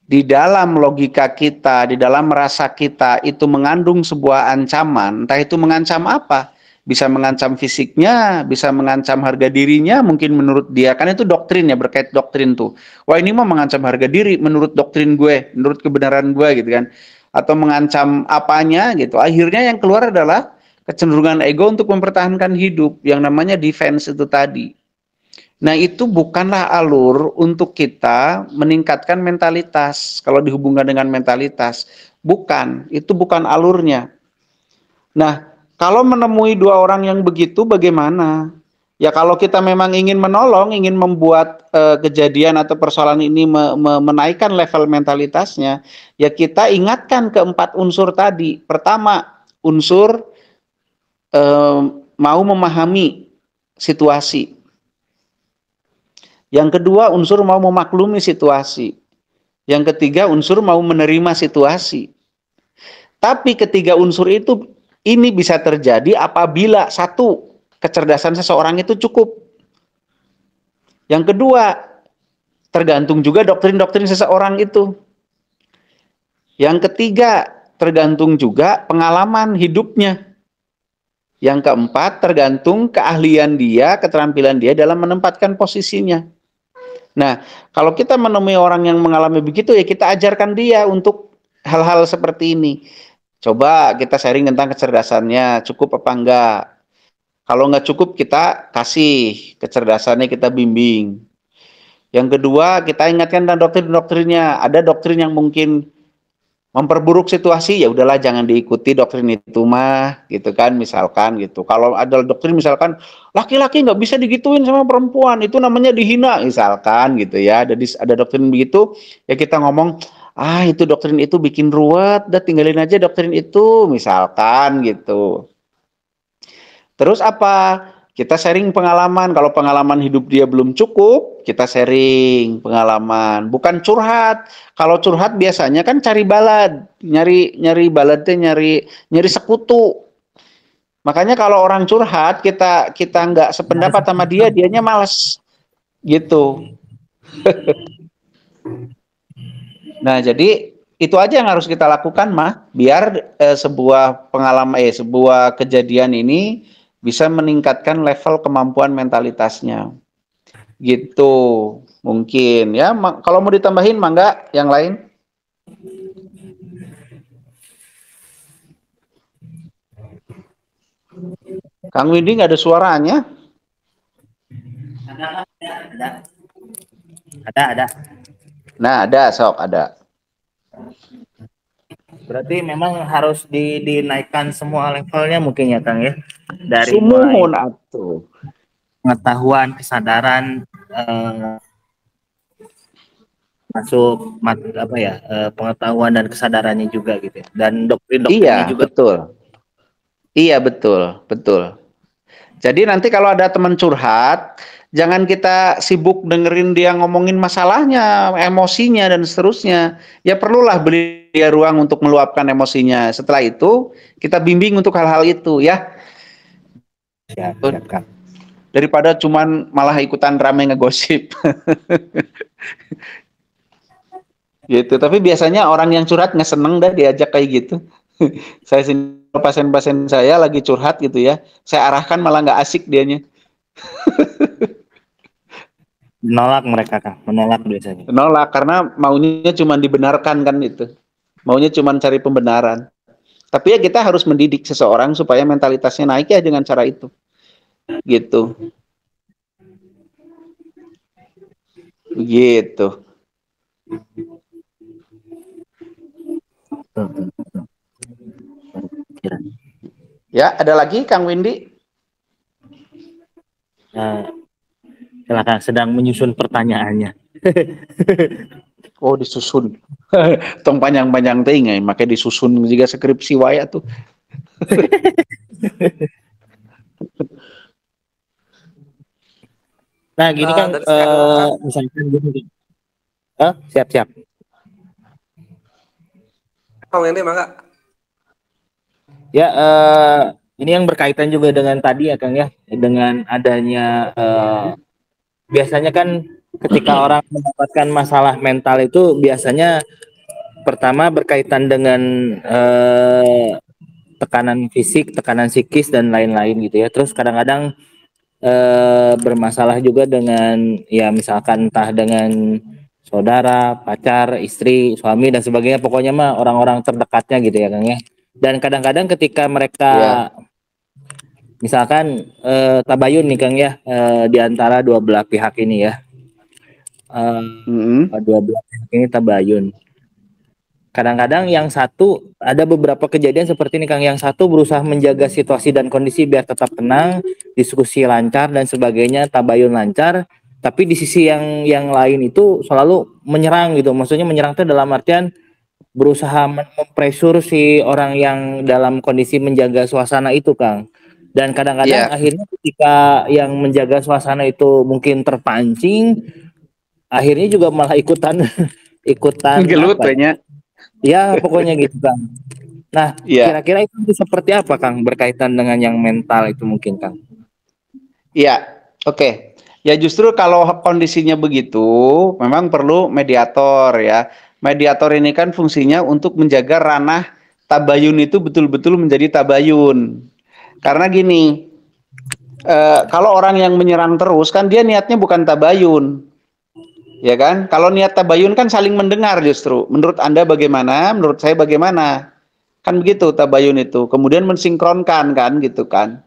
di dalam logika kita, di dalam rasa kita itu mengandung sebuah ancaman, entah itu mengancam apa, bisa mengancam fisiknya, bisa mengancam harga dirinya, mungkin menurut dia, kan itu doktrin ya, berkait doktrin tuh. Wah ini mah mengancam harga diri menurut doktrin gue, menurut kebenaran gue gitu kan. Atau mengancam apanya gitu. Akhirnya yang keluar adalah kecenderungan ego untuk mempertahankan hidup, yang namanya defense itu tadi. Nah itu bukanlah alur untuk kita meningkatkan mentalitas. Kalau dihubungkan dengan mentalitas, bukan, itu bukan alurnya. Nah kalau menemui dua orang yang begitu bagaimana? Ya kalau kita memang ingin menolong, ingin membuat kejadian atau persoalan ini menaikkan level mentalitasnya, ya kita ingatkan keempat unsur tadi. Pertama, unsur mau memahami situasi. Yang kedua, unsur mau memaklumi situasi. Yang ketiga, unsur mau menerima situasi. Tapi ketiga unsur itu ini bisa terjadi apabila satu, kecerdasan seseorang itu cukup. Yang kedua, tergantung juga doktrin-doktrin seseorang itu. Yang ketiga, tergantung juga pengalaman hidupnya. Yang keempat, tergantung keahlian dia, keterampilan dia dalam menempatkan posisinya. Nah, kalau kita menemui orang yang mengalami begitu, ya kita ajarkan dia untuk hal-hal seperti ini. Coba kita sharing tentang kecerdasannya, cukup apa enggak. Kalau enggak cukup, kita kasih kecerdasannya, kita bimbing. Yang kedua, kita ingatkan tentang doktrin-doktrinnya. Ada doktrin yang mungkin memperburuk situasi, ya udahlah jangan diikuti doktrin itu mah, gitu kan, misalkan gitu. Kalau ada doktrin misalkan laki-laki nggak bisa digituin sama perempuan, itu namanya dihina, misalkan gitu ya. Ada doktrin begitu, ya kita ngomong, itu doktrin itu bikin ruwet, udah tinggalin aja doktrin itu, misalkan gitu. Terus apa? Kita sharing pengalaman. Kalau pengalaman hidup dia belum cukup, kita sharing pengalaman. Bukan curhat. Kalau curhat biasanya kan cari balad, nyari baladnya, nyari sekutu. Makanya kalau orang curhat, kita nggak sependapat sama dia, dianya males, gitu. Nah, jadi itu aja yang harus kita lakukan, mah, biar sebuah pengalaman, sebuah kejadian ini bisa meningkatkan level kemampuan mentalitasnya. Gitu, mungkin ya. Kalau mau ditambahin, mangga yang lain. Kang Windy nggak ada suaranya. Ada. Nah, sok ada. Berarti memang harus dinaikkan semua levelnya mungkin ya, Kang ya. Dari Sumuhun atuh. Pengetahuan, kesadaran, masuk pengetahuan dan kesadarannya juga gitu ya. Dan doktrin-doktrinnya Iya, juga. betul. Iya, betul, betul. Jadi nanti kalau ada teman curhat, jangan kita sibuk dengerin dia ngomongin masalahnya, emosinya dan seterusnya. Ya perlulah beri dia ruang untuk meluapkan emosinya. Setelah itu kita bimbing untuk hal-hal itu ya. Siap, siap, Kang. Daripada cuman malah ikutan rame ngegosip. Gitu. Tapi biasanya orang yang curhat nggak seneng dah diajak kayak gitu. Saya sini pasien-pasien saya lagi curhat gitu ya, saya arahkan malah nggak asik dianya. Menolak mereka, Kang. Menolak biasanya. Nolak karena maunya cuma dibenarkan kan itu. Maunya cuma cari pembenaran. Tapi ya kita harus mendidik seseorang supaya mentalitasnya naik ya dengan cara itu. Gitu. Begitu. Ya, ada lagi Kang Windy? Silakan, sedang menyusun pertanyaannya. Oh, disusun. Tong panjang-panjang ting, makanya disusun juga skripsi waya tuh. Nah, gini Kang, misalkan gini. Siap-siap. Oh, ini mangga. Ya, ini yang berkaitan juga dengan tadi ya Kang ya, dengan adanya biasanya kan ketika orang mendapatkan masalah mental itu biasanya pertama berkaitan dengan tekanan fisik, tekanan psikis dan lain-lain gitu ya. Terus kadang-kadang bermasalah juga dengan ya misalkan entah dengan saudara, pacar, istri, suami dan sebagainya, pokoknya mah orang-orang terdekatnya gitu ya Kang ya. Dan kadang-kadang ketika mereka misalkan tabayun nih Kang ya, di antara dua belah pihak ini ya, dua belah pihak ini tabayun. Kadang-kadang yang satu, ada beberapa kejadian seperti ini Kang, yang satu berusaha menjaga situasi dan kondisi biar tetap tenang, diskusi lancar dan sebagainya, tabayun lancar, tapi di sisi yang lain itu selalu menyerang gitu. Maksudnya menyerang itu dalam artian berusaha mempresur si orang yang dalam kondisi menjaga suasana itu Kang. Dan kadang-kadang akhirnya ketika yang menjaga suasana itu mungkin terpancing, akhirnya juga malah ikutan gelut banyak. Ya pokoknya gitu Kang. Nah kira-kira itu seperti apa Kang berkaitan dengan yang mental itu mungkin Kang? Iya, oke. Ya justru kalau kondisinya begitu, memang perlu mediator ya. Mediator ini kan fungsinya untuk menjaga ranah tabayun itu betul-betul menjadi tabayun. Karena gini, kalau orang yang menyerang terus kan dia niatnya bukan tabayun. Ya kan? Kalau niat tabayun kan saling mendengar justru. Menurut Anda bagaimana? Menurut saya bagaimana? Kan begitu tabayun itu. Kemudian mensinkronkan kan gitu kan.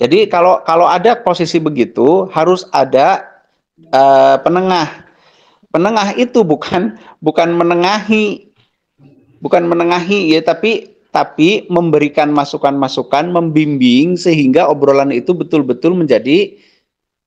Jadi kalau ada posisi begitu harus ada penengah. Penengah itu bukan menengahi. Bukan menengahi ya, tapi memberikan masukan-masukan, membimbing sehingga obrolan itu betul-betul menjadi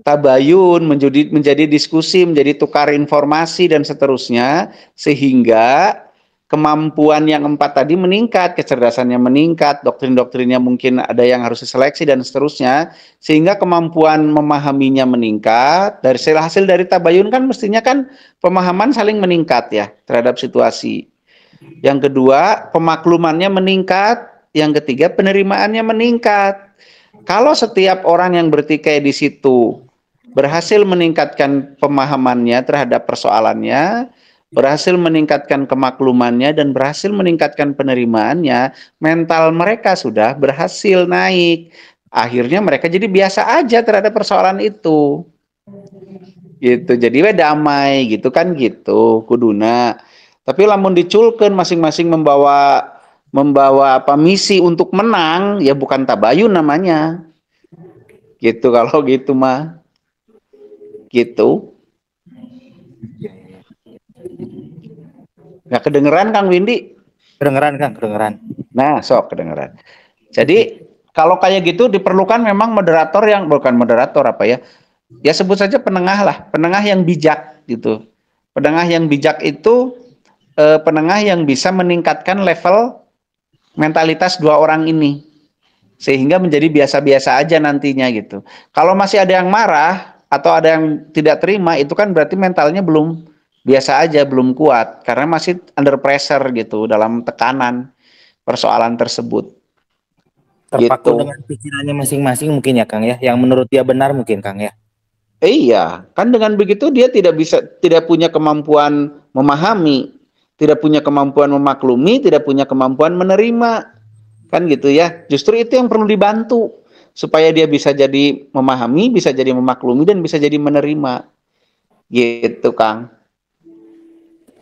tabayun, menjadi diskusi, menjadi tukar informasi dan seterusnya, sehingga kemampuan yang 4 tadi meningkat, kecerdasannya meningkat, doktrin-doktrinnya mungkin ada yang harus diseleksi dan seterusnya, sehingga kemampuan memahaminya meningkat. Dari hasil dari tabayun kan mestinya kan pemahaman saling meningkat ya terhadap situasi. Yang kedua, pemaklumannya meningkat. Yang ketiga, penerimaannya meningkat. Kalau setiap orang yang bertikai di situ berhasil meningkatkan pemahamannya terhadap persoalannya, berhasil meningkatkan kemaklumannya, dan berhasil meningkatkan penerimaannya, mental mereka sudah berhasil naik. Akhirnya mereka jadi biasa aja terhadap persoalan itu. Gitu. Jadi damai gitu kan gitu, kuduna. Tapi lamun diculkeun masing-masing membawa misi untuk menang, ya bukan tabayun namanya. Gitu kalau gitu mah. Gitu. Nggak kedengeran Kang Windy? Kedengeran Kang, kedengeran. Nah, sok kedengeran. Jadi kalau kayak gitu diperlukan memang moderator yang bukan moderator apa ya? Ya sebut saja penengah lah, penengah yang bijak gitu. Penengah yang bijak itu penengah yang bisa meningkatkan level mentalitas dua orang ini sehingga menjadi biasa-biasa aja nantinya gitu. Kalau masih ada yang marah atau ada yang tidak terima, itu kan berarti mentalnya belum biasa aja, belum kuat karena masih under pressure gitu dalam tekanan persoalan tersebut. Terpaku Gitu. dengan pikirannya masing-masing mungkin ya Kang ya, yang menurut dia benar mungkin Kang ya. Iya, kan dengan begitu dia tidak punya kemampuan memahami, tidak punya kemampuan memaklumi, tidak punya kemampuan menerima. Kan gitu ya. Justru itu yang perlu dibantu supaya dia bisa jadi memahami, bisa jadi memaklumi dan bisa jadi menerima. Gitu, Kang.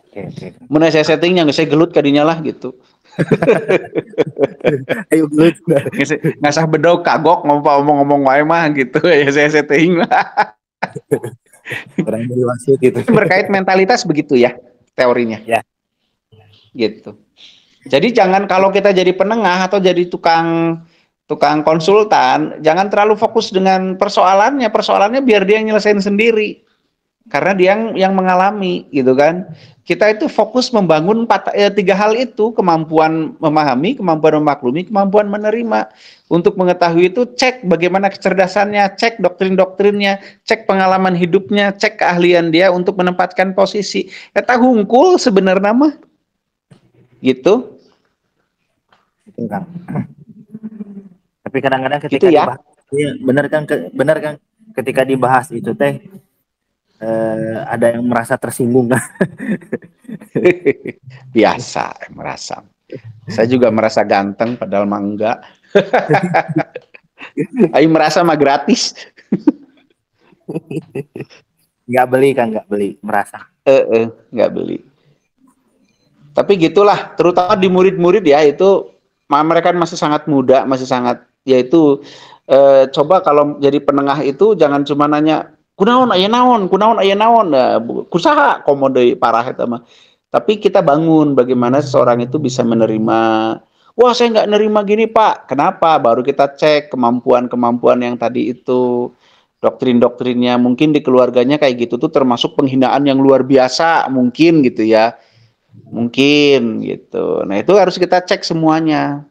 Oke. Mana saya settingnya nggak saya gelut kadinya lah gitu. Ayo gelut. Nggak sah bedog kagok ngomong-ngomong wae mah gitu ya saya setting lah. Orang dari wasit gitu. Berkait mentalitas begitu ya teorinya. Ya. Gitu. Jadi jangan kalau kita jadi penengah atau jadi tukang konsultan, jangan terlalu fokus dengan persoalannya. Persoalannya biar dia yang nyelesain sendiri. Karena dia yang mengalami gitu kan. Kita itu fokus membangun tiga hal itu, kemampuan memahami, kemampuan memaklumi, kemampuan menerima. Untuk mengetahui itu cek bagaimana kecerdasannya, cek doktrin-doktrinnya, cek pengalaman hidupnya, cek keahlian dia untuk menempatkan posisi. Eta hungkul sebenarnya mah. Gitu. Kang. Tapi kadang-kadang ketika gitu ya? dibahas, ya, benar kan ketika dibahas itu teh ada yang merasa tersinggung kan? Biasa merasa. Saya juga merasa ganteng padahal mah enggak. Ayo merasa mah gratis. Nggak beli kan, nggak beli, merasa. Nggak beli. Tapi gitulah, terutama di murid-murid ya itu mereka masih sangat muda, masih sangat yaitu coba kalau jadi penengah itu jangan cuma nanya kunaon aya naon, nah, kusaha komode parah eta mah. Tapi kita bangun bagaimana seseorang itu bisa menerima. Wah, saya nggak nerima gini, Pak. Kenapa? Baru kita cek kemampuan-kemampuan yang tadi itu, doktrin-doktrinnya. Mungkin di keluarganya kayak gitu tuh termasuk penghinaan yang luar biasa, mungkin gitu ya. Mungkin gitu. Nah, itu harus kita cek semuanya.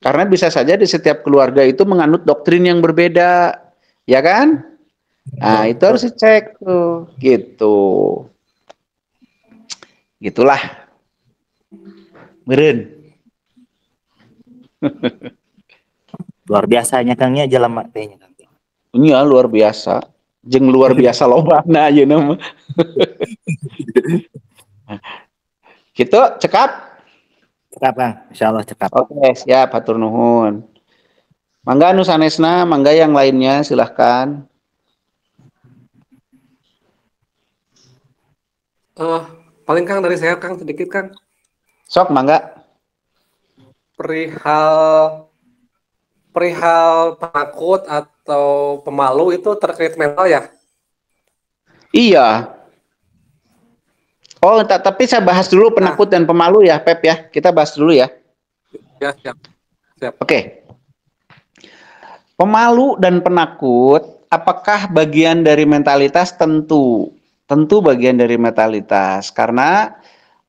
Karena bisa saja di setiap keluarga itu menganut doktrin yang berbeda. Ya kan? Nah, itu harus dicek tuh. Gitu. Gitulah. Meren. Luar biasanya Kangnya jalan matenya Kang. Iya, luar biasa. Jeung luar biasa lobana ayeuna nama. Gitu, cekap. Cekap Kang, insyaallah cekap. Oke, siap, hatur nuhun. Mangga anu sanesna, mangga yang lainnya silahkan. Paling Kang dari saya Kang sedikit Kang. Sok mangga. Perihal penakut atau pemalu itu terkait mental ya? Iya. Oh, tapi saya bahas dulu penakut dan pemalu ya, Pep ya. Kita bahas dulu ya. Ya, siap. Oke. Pemalu dan penakut, apakah bagian dari mentalitas? Tentu bagian dari mentalitas. Karena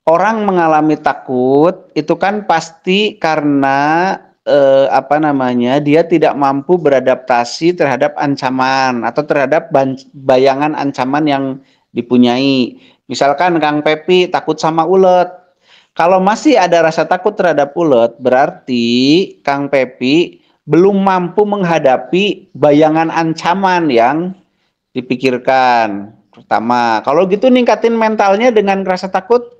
orang mengalami takut itu kan pasti karena dia tidak mampu beradaptasi terhadap ancaman atau terhadap bayangan ancaman yang dipunyai. Misalkan Kang Pepi takut sama ulet. Kalau masih ada rasa takut terhadap ulet, berarti Kang Pepi belum mampu menghadapi bayangan ancaman yang dipikirkan. Pertama, kalau gitu ningkatin mentalnya dengan rasa takut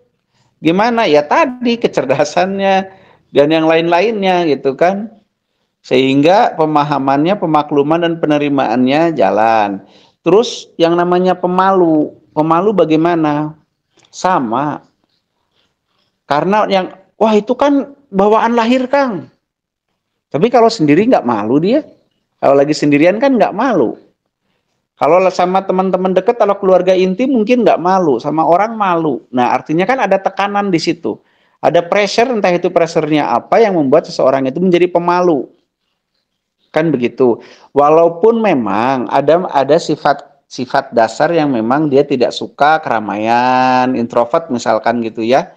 gimana? Ya tadi kecerdasannya dan yang lain-lainnya gitu kan. Sehingga pemahamannya, pemakluman dan penerimaannya jalan. Terus yang namanya pemalu bagaimana? Sama. Karena wah itu kan bawaan lahir Kang. Tapi kalau sendiri nggak malu dia. Kalau lagi sendirian kan nggak malu. Kalau sama teman-teman dekat, kalau keluarga inti mungkin nggak malu. Sama orang malu. Nah artinya kan ada tekanan di situ. Ada pressure, entah itu pressure-nya apa yang membuat seseorang itu menjadi pemalu. Kan begitu. Walaupun memang ada sifat dasar yang memang dia tidak suka keramaian, introvert misalkan gitu ya.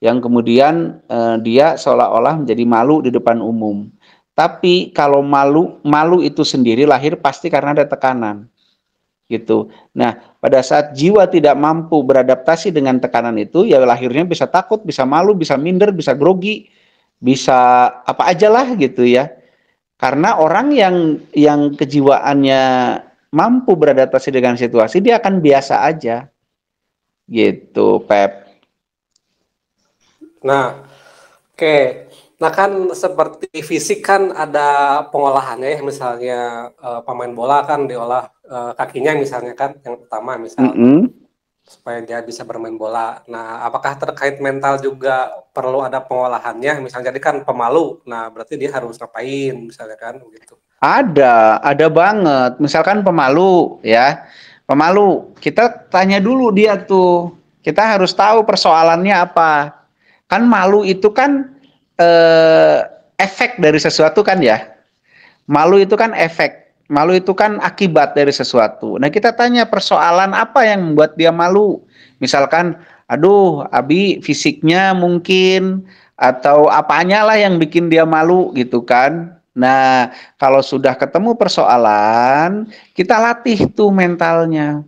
yang kemudian dia seolah-olah menjadi malu di depan umum. Tapi kalau malu itu sendiri lahir pasti karena ada tekanan. Gitu. Nah, pada saat jiwa tidak mampu beradaptasi dengan tekanan itu, ya lahirnya bisa takut, bisa malu, bisa minder, bisa grogi, bisa apa aja lah gitu ya. Karena orang yang kejiwaannya mampu beradaptasi dengan situasi, dia akan biasa aja. Gitu, Pep. Nah, oke. Nah kan seperti fisik kan ada pengolahannya ya, misalnya pemain bola kan diolah kakinya misalnya kan, yang pertama misal supaya dia bisa bermain bola. Nah, apakah terkait mental juga perlu ada pengolahannya? Misalnya jadi kan pemalu, nah berarti dia harus ngapain misalnya kan begitu. Ada banget. Misalkan pemalu ya. Pemalu, kita tanya dulu dia tuh. Kita harus tahu persoalannya apa. Kan malu itu kan efek dari sesuatu kan ya. Malu itu kan efek. Malu itu kan akibat dari sesuatu. Nah, kita tanya persoalan apa yang membuat dia malu. Misalkan, aduh, Abi fisiknya mungkin, atau apanya lah yang bikin dia malu gitu kan. Nah, kalau sudah ketemu persoalan, kita latih tuh mentalnya.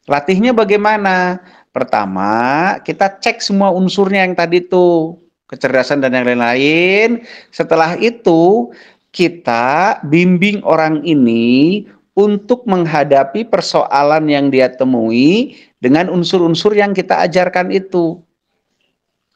Latihnya bagaimana? Pertama, kita cek semua unsurnya yang tadi tuh, kecerdasan dan yang lain-lain. Setelah itu, kita bimbing orang ini untuk menghadapi persoalan yang dia temui dengan unsur-unsur yang kita ajarkan itu.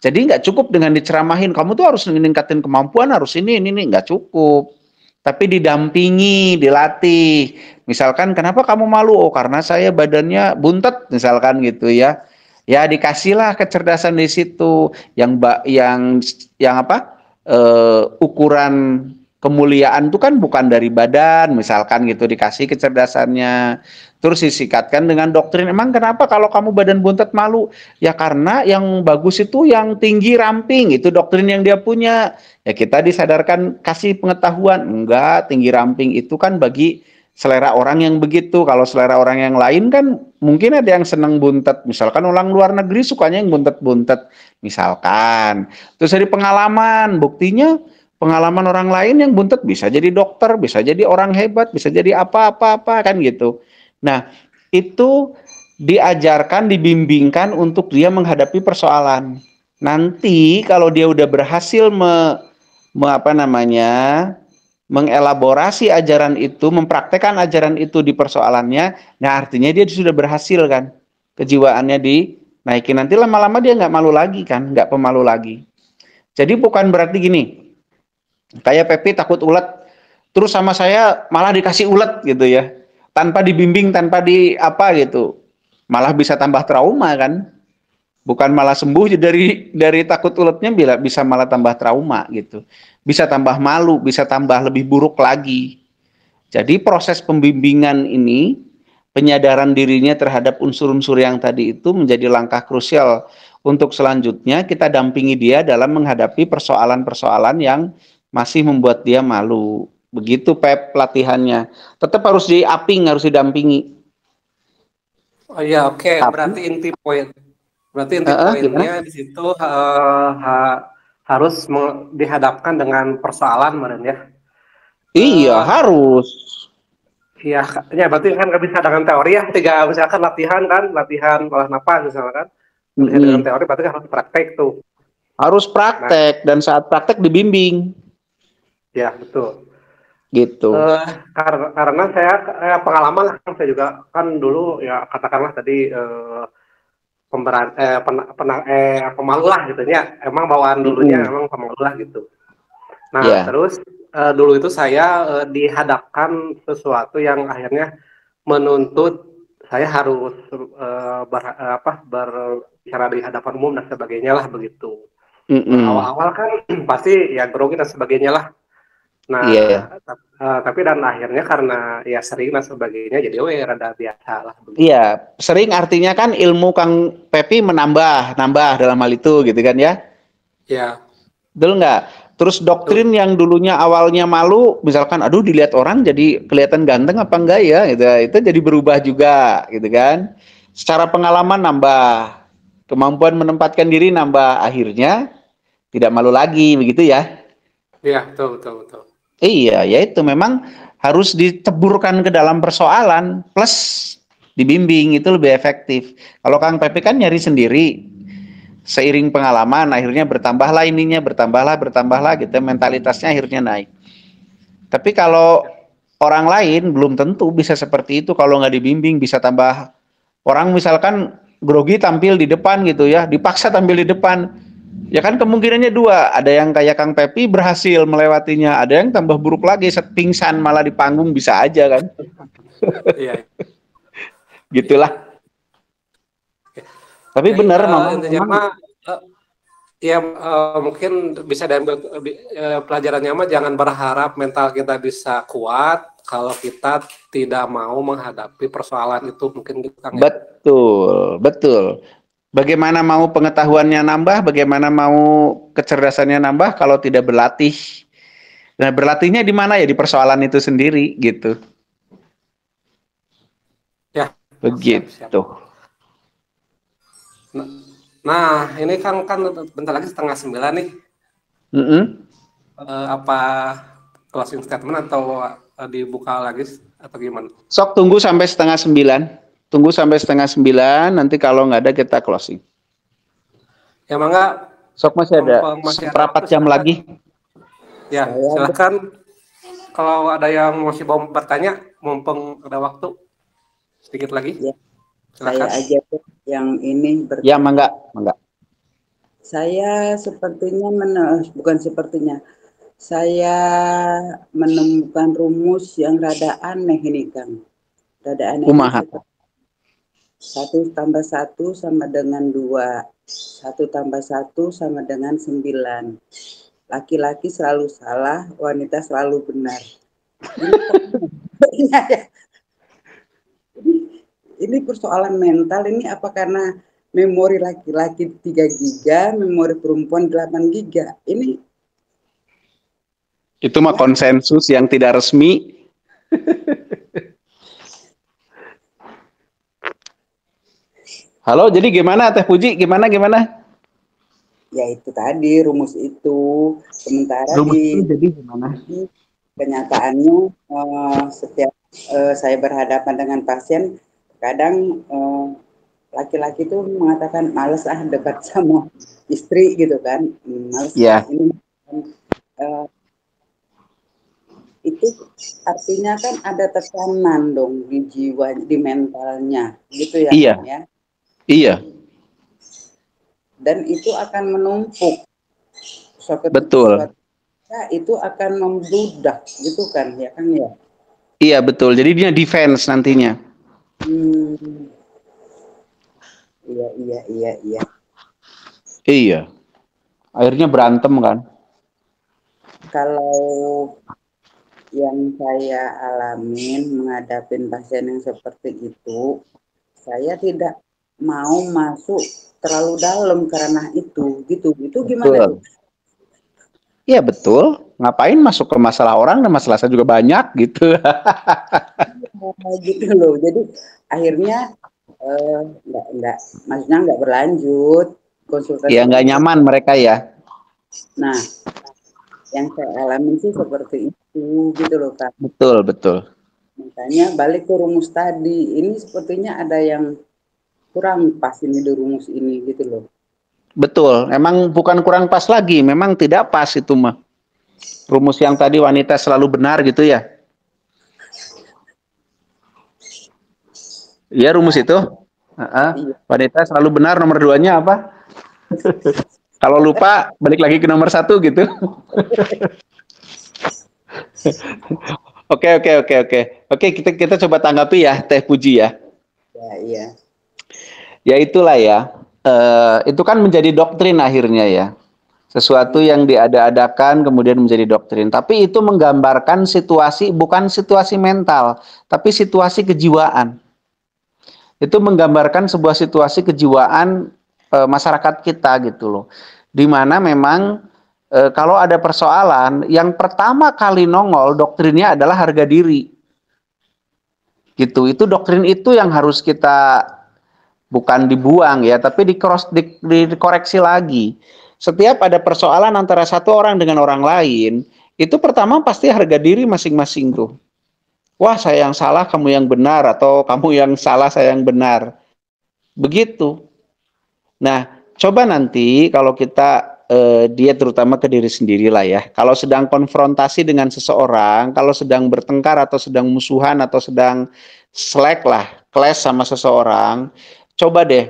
Jadi nggak cukup dengan diceramahin, kamu tuh harus meningkatin kemampuan, harus ini, nggak cukup. Tapi didampingi, dilatih. Misalkan, kenapa kamu malu? Oh, karena saya badannya buntet, misalkan gitu ya. Ya dikasihlah kecerdasan di situ. Yang apa? Ukuran kemuliaan itu kan bukan dari badan, misalkan gitu, dikasih kecerdasannya. Terus disikatkan dengan doktrin, emang kenapa kalau kamu badan buntet malu? Ya karena yang bagus itu yang tinggi ramping, itu doktrin yang dia punya. Ya kita disadarkan, kasih pengetahuan, enggak, tinggi ramping itu kan bagi selera orang yang begitu. Kalau selera orang yang lain kan mungkin ada yang senang buntet, misalkan orang luar negeri sukanya yang buntet-buntet, misalkan. Terus dari pengalaman, buktinya pengalaman orang lain yang buntet bisa jadi dokter, bisa jadi orang hebat, bisa jadi apa-apa kan gitu. Nah, itu diajarkan, dibimbingkan untuk dia menghadapi persoalan. Nanti kalau dia udah berhasil mengelaborasi ajaran itu, mempraktekkan ajaran itu di persoalannya, nah artinya dia sudah berhasil kan, kejiwaannya dinaikin. Nanti lama-lama dia nggak malu lagi kan, nggak pemalu lagi. Jadi bukan berarti gini, kayak Pepi takut ulet, terus sama saya malah dikasih ulet gitu ya, tanpa dibimbing, tanpa di apa gitu, malah bisa tambah trauma kan. Bukan malah sembuh dari takut uletnya, bisa malah tambah trauma gitu. Bisa tambah malu, bisa tambah lebih buruk lagi. Jadi proses pembimbingan ini, penyadaran dirinya terhadap unsur-unsur yang tadi itu menjadi langkah krusial untuk selanjutnya kita dampingi dia dalam menghadapi persoalan-persoalan yang masih membuat dia malu. Begitu Pep latihannya. Tetap harus diaping, harus didampingi. Oh iya, oke. Berarti inti poinnya di situ harus dihadapkan dengan persoalan, Maren ya. Iya, harus. Iya, ya berarti kan nggak bisa dengan teori ya. Misalkan latihan olah napas misalkan kan. Dengan teori berarti kan harus praktek tuh. Harus praktek, dan saat praktek dibimbing. Ya, betul. Gitu. Karena saya pengalaman lah, saya juga kan dulu ya katakanlah tadi pemalu lah gitu ya. Emang bawaan dulunya emang pemalu lah gitu. Nah, terus dulu itu saya dihadapkan sesuatu yang akhirnya menuntut saya harus berbicara di hadapan umum dan sebagainya lah begitu. Awal-awal kan pasti ya grogi dan sebagainya lah. Nah, tapi dan akhirnya karena ya sering dan sebagainya jadi rada biasa lah. Iya, sering artinya kan ilmu Kang Pepi menambah dalam hal itu gitu kan ya? Iya. Betul nggak? Terus doktrin yang dulunya awalnya malu, misalkan aduh dilihat orang jadi kelihatan ganteng apa enggak ya gitu, itu jadi berubah juga gitu kan. Secara pengalaman nambah. Kemampuan menempatkan diri nambah, akhirnya tidak malu lagi, begitu ya? Iya, betul, betul, betul. Iya, ya itu memang harus diteburkan ke dalam persoalan plus dibimbing, itu lebih efektif. Kalau Kang Pepe kan nyari sendiri, seiring pengalaman akhirnya bertambahlah ininya, bertambahlah gitu, mentalitasnya akhirnya naik. Tapi kalau orang lain belum tentu bisa seperti itu kalau nggak dibimbing, bisa tambah. Orang misalkan grogi tampil di depan gitu ya, dipaksa tampil di depan. Ya kan kemungkinannya dua, ada yang kayak Kang Pepi berhasil melewatinya, ada yang tambah buruk lagi, pingsan malah di panggung bisa aja kan. Iya. Gitulah. Tapi Jadi, benar intinya mah ya mungkin bisa diambil pelajarannya mah jangan berharap mental kita bisa kuat kalau kita tidak mau menghadapi persoalan itu, mungkin gitu Kang. Betul, betul. Bagaimana mau pengetahuannya nambah, bagaimana mau kecerdasannya nambah kalau tidak berlatih. Nah, berlatihnya di mana ya? Di persoalan itu sendiri gitu. Ya. Begitu. Siap, siap. Nah, ini kan bentar lagi 8:30 nih. Apa closing statement atau dibuka lagi atau gimana? Sok tunggu sampai 8:30. Tunggu sampai 8:30. Nanti kalau nggak ada kita closing. Ya mangga. Sok masih ada seperempat jam lagi. Ya, silakan. Kalau ada yang masih mau bertanya, mumpung ada waktu sedikit lagi. Ya, silakan. Saya aja yang ini bertanya. Ya, mangga. Saya sepertinya bukan sepertinya. Saya menemukan rumus yang rada aneh ini, Kang. Rada aneh. Kumaha? 1 tambah 1 sama dengan 2. 1 tambah 1 sama dengan 9. Laki-laki selalu salah, wanita selalu benar. Ini persoalan mental, ini apa karena memori laki-laki 3 giga, memori perempuan 8 giga? Ini itu mah konsensus yang tidak resmi. Halo, jadi gimana Teh Puji? Gimana? Ya itu tadi rumus itu. Sementara rumus itu jadi gimana? Kenyataannya setiap saya berhadapan dengan pasien, kadang laki-laki itu mengatakan males debat sama istri gitu kan, males. Yeah. Ini itu artinya kan ada tekanan dong di jiwa, di mentalnya gitu ya. Iya. Kan, ya? Iya. Dan itu akan menumpuk. Betul. Itu akan membludak gitu kan ya kan ya. Iya betul. Jadi dia defense nantinya. Iya. Iya. Akhirnya berantem kan. Kalau yang saya alamin menghadapi pasien yang seperti itu, saya tidak mau masuk terlalu dalam karena itu gitu gimana? Iya betul. Ngapain masuk ke masalah orang dan masalah saya juga banyak gitu. Gitu loh. Jadi akhirnya maksudnya nggak berlanjut konsultasi. Iya nggak nyaman mereka ya. Nah, yang saya alami sih seperti itu gitu loh Kak. Betul. Makanya balik ke rumus tadi, ini sepertinya ada yang kurang pas ini di rumus ini gitu loh. Betul, emang bukan kurang pas lagi, memang tidak pas itu mah. Rumus yang tadi wanita selalu benar gitu ya. Iya rumus itu. Wanita selalu benar, nomor 2-nya apa? Kalau lupa balik lagi ke nomor 1 gitu. Oke, kita coba tanggapi ya Teh Puji ya. Iya. Ya itulah ya. Itu kan menjadi doktrin akhirnya ya. Sesuatu yang diada-adakan kemudian menjadi doktrin. Tapi itu menggambarkan situasi, bukan situasi mental, tapi situasi kejiwaan. Itu menggambarkan sebuah situasi kejiwaan masyarakat kita gitu loh. Dimana memang kalau ada persoalan, yang pertama kali nongol doktrinnya adalah harga diri. Gitu. Itu doktrin itu yang harus kita bukan dibuang ya, tapi dikoreksi lagi. Setiap ada persoalan antara satu orang dengan orang lain, itu pertama pasti harga diri masing-masing tuh. Wah, saya yang salah, kamu yang benar, atau kamu yang salah, saya yang benar. Begitu. Nah, coba nanti kalau kita dia terutama ke diri sendiri lah ya. Kalau sedang konfrontasi dengan seseorang, kalau sedang bertengkar atau sedang musuhan atau sedang slack lah, clash sama seseorang, coba deh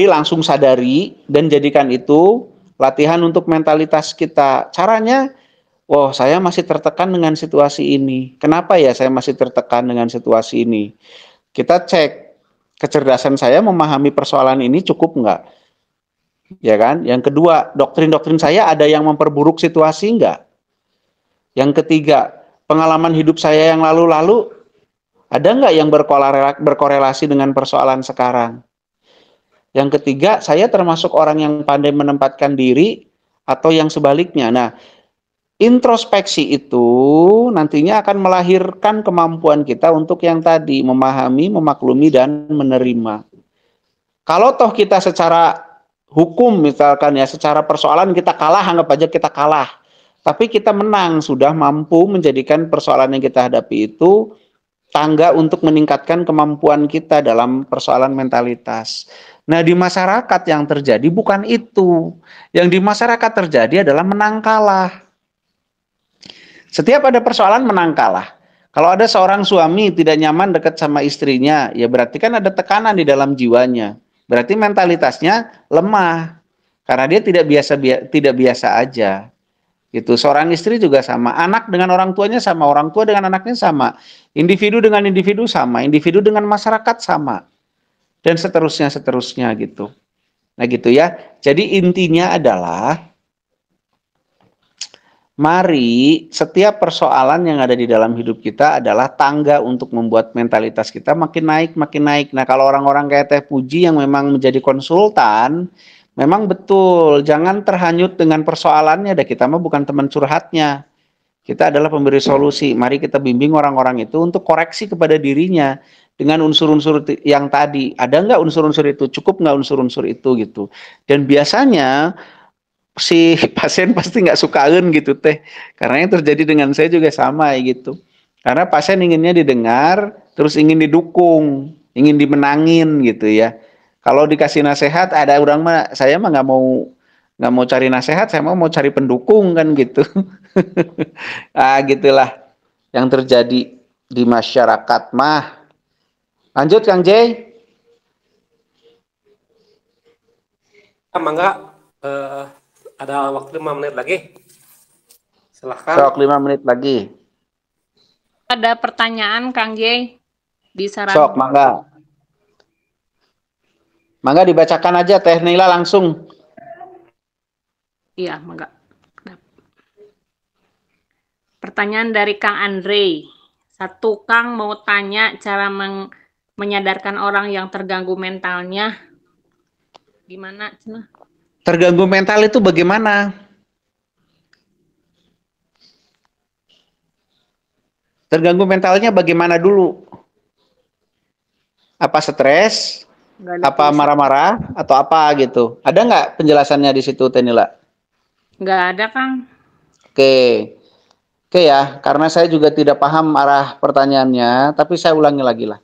langsung sadari dan jadikan itu latihan untuk mentalitas kita. Caranya, wow, saya masih tertekan dengan situasi ini. Kenapa ya saya masih tertekan dengan situasi ini? Kita cek kecerdasan saya memahami persoalan ini cukup nggak? Ya kan? Yang kedua, doktrin-doktrin saya ada yang memperburuk situasi enggak? Yang ketiga, pengalaman hidup saya yang lalu-lalu ada enggak yang berkorelasi dengan persoalan sekarang? Yang ketiga, saya termasuk orang yang pandai menempatkan diri atau yang sebaliknya. Nah, introspeksi itu nantinya akan melahirkan kemampuan kita untuk yang tadi, memahami, memaklumi, dan menerima. Kalau toh kita secara hukum misalkan ya, secara persoalan kita kalah, anggap aja kita kalah. Tapi kita menang, sudah mampu menjadikan persoalan yang kita hadapi itu tangga untuk meningkatkan kemampuan kita dalam persoalan mentalitas. Nah, di masyarakat yang terjadi bukan itu. Yang di masyarakat terjadi adalah menang kalah. Setiap ada persoalan menang kalah. Kalau ada seorang suami tidak nyaman dekat sama istrinya, ya berarti kan ada tekanan di dalam jiwanya. Berarti mentalitasnya lemah karena dia tidak biasa aja. Gitu. Seorang istri juga sama, anak dengan orang tuanya sama, orang tua dengan anaknya sama, individu dengan individu sama, individu dengan masyarakat sama, dan seterusnya gitu. Nah gitu ya. Jadi intinya adalah mari setiap persoalan yang ada di dalam hidup kita adalah tangga untuk membuat mentalitas kita makin naik. Nah, kalau orang-orang kayak Teh Puji yang memang menjadi konsultan, memang betul, jangan terhanyut dengan persoalannya. Kita mah bukan teman curhatnya. Kita adalah pemberi solusi. Mari kita bimbing orang-orang itu untuk koreksi kepada dirinya dengan unsur-unsur yang tadi. Ada nggak unsur-unsur itu? Cukup nggak unsur-unsur itu gitu. Dan biasanya si pasien pasti nggak sukain gitu teh, karena yang terjadi dengan saya juga sama gitu, karena pasien inginnya didengar, terus ingin didukung, ingin dimenangin gitu ya. Kalau dikasih nasihat, ada orang mah, saya mah nggak mau cari nasihat, saya mau cari pendukung kan gitu. Gitulah yang terjadi di masyarakat mah. Lanjut Kang J. Mangga, ada waktu 5 menit lagi. Silahkan. Sok 5 menit lagi. Ada pertanyaan Kang J? Bisa Sok, mangga. Mangga dibacakan aja Teh Nila langsung. Iya, mangga. Pertanyaan dari Kang Andre. Satu, Kang mau tanya cara menyadarkan orang yang terganggu mentalnya. Gimana, Cina? Terganggu mental itu bagaimana? Terganggu mentalnya bagaimana dulu? Apa stres? Apa marah-marah? Atau apa gitu? Ada nggak penjelasannya di situ, Tenila? Nggak ada, Kang. Oke ya, karena saya juga tidak paham arah pertanyaannya, tapi saya ulangi lagi lah.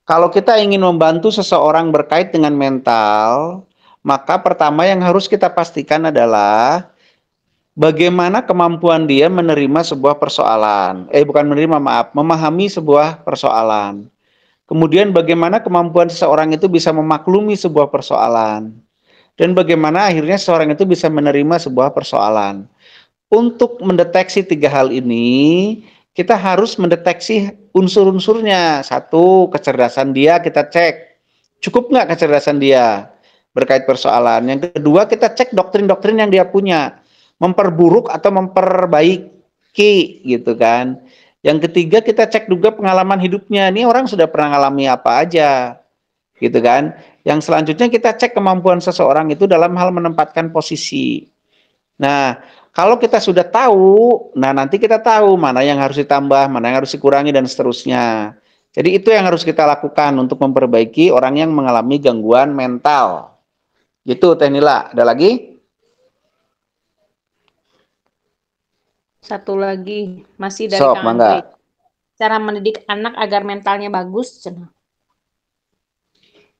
Kalau kita ingin membantu seseorang berkait dengan mental, maka pertama yang harus kita pastikan adalah bagaimana kemampuan dia menerima sebuah persoalan. Memahami sebuah persoalan. Kemudian bagaimana kemampuan seseorang itu bisa memaklumi sebuah persoalan. Dan bagaimana akhirnya seseorang itu bisa menerima sebuah persoalan. Untuk mendeteksi 3 hal ini, kita harus mendeteksi unsur-unsurnya. Satu, kecerdasan dia kita cek. Cukup nggak kecerdasan dia berkait persoalan. Yang kedua, kita cek doktrin-doktrin yang dia punya, memperburuk atau memperbaiki gitu kan. Yang ketiga, kita cek juga pengalaman hidupnya. Ini orang sudah pernah ngalami apa aja gitu kan. Yang selanjutnya kita cek kemampuan seseorang itu dalam hal menempatkan posisi. Nah, kalau kita sudah tahu, nah nanti kita tahu mana yang harus ditambah, mana yang harus dikurangi dan seterusnya. Jadi itu yang harus kita lakukan untuk memperbaiki orang yang mengalami gangguan mental. Gitu Teh Nila. Ada lagi? Satu lagi, masih dari Sok, Kang Andre. mangga. Cara mendidik anak agar mentalnya bagus, cenah.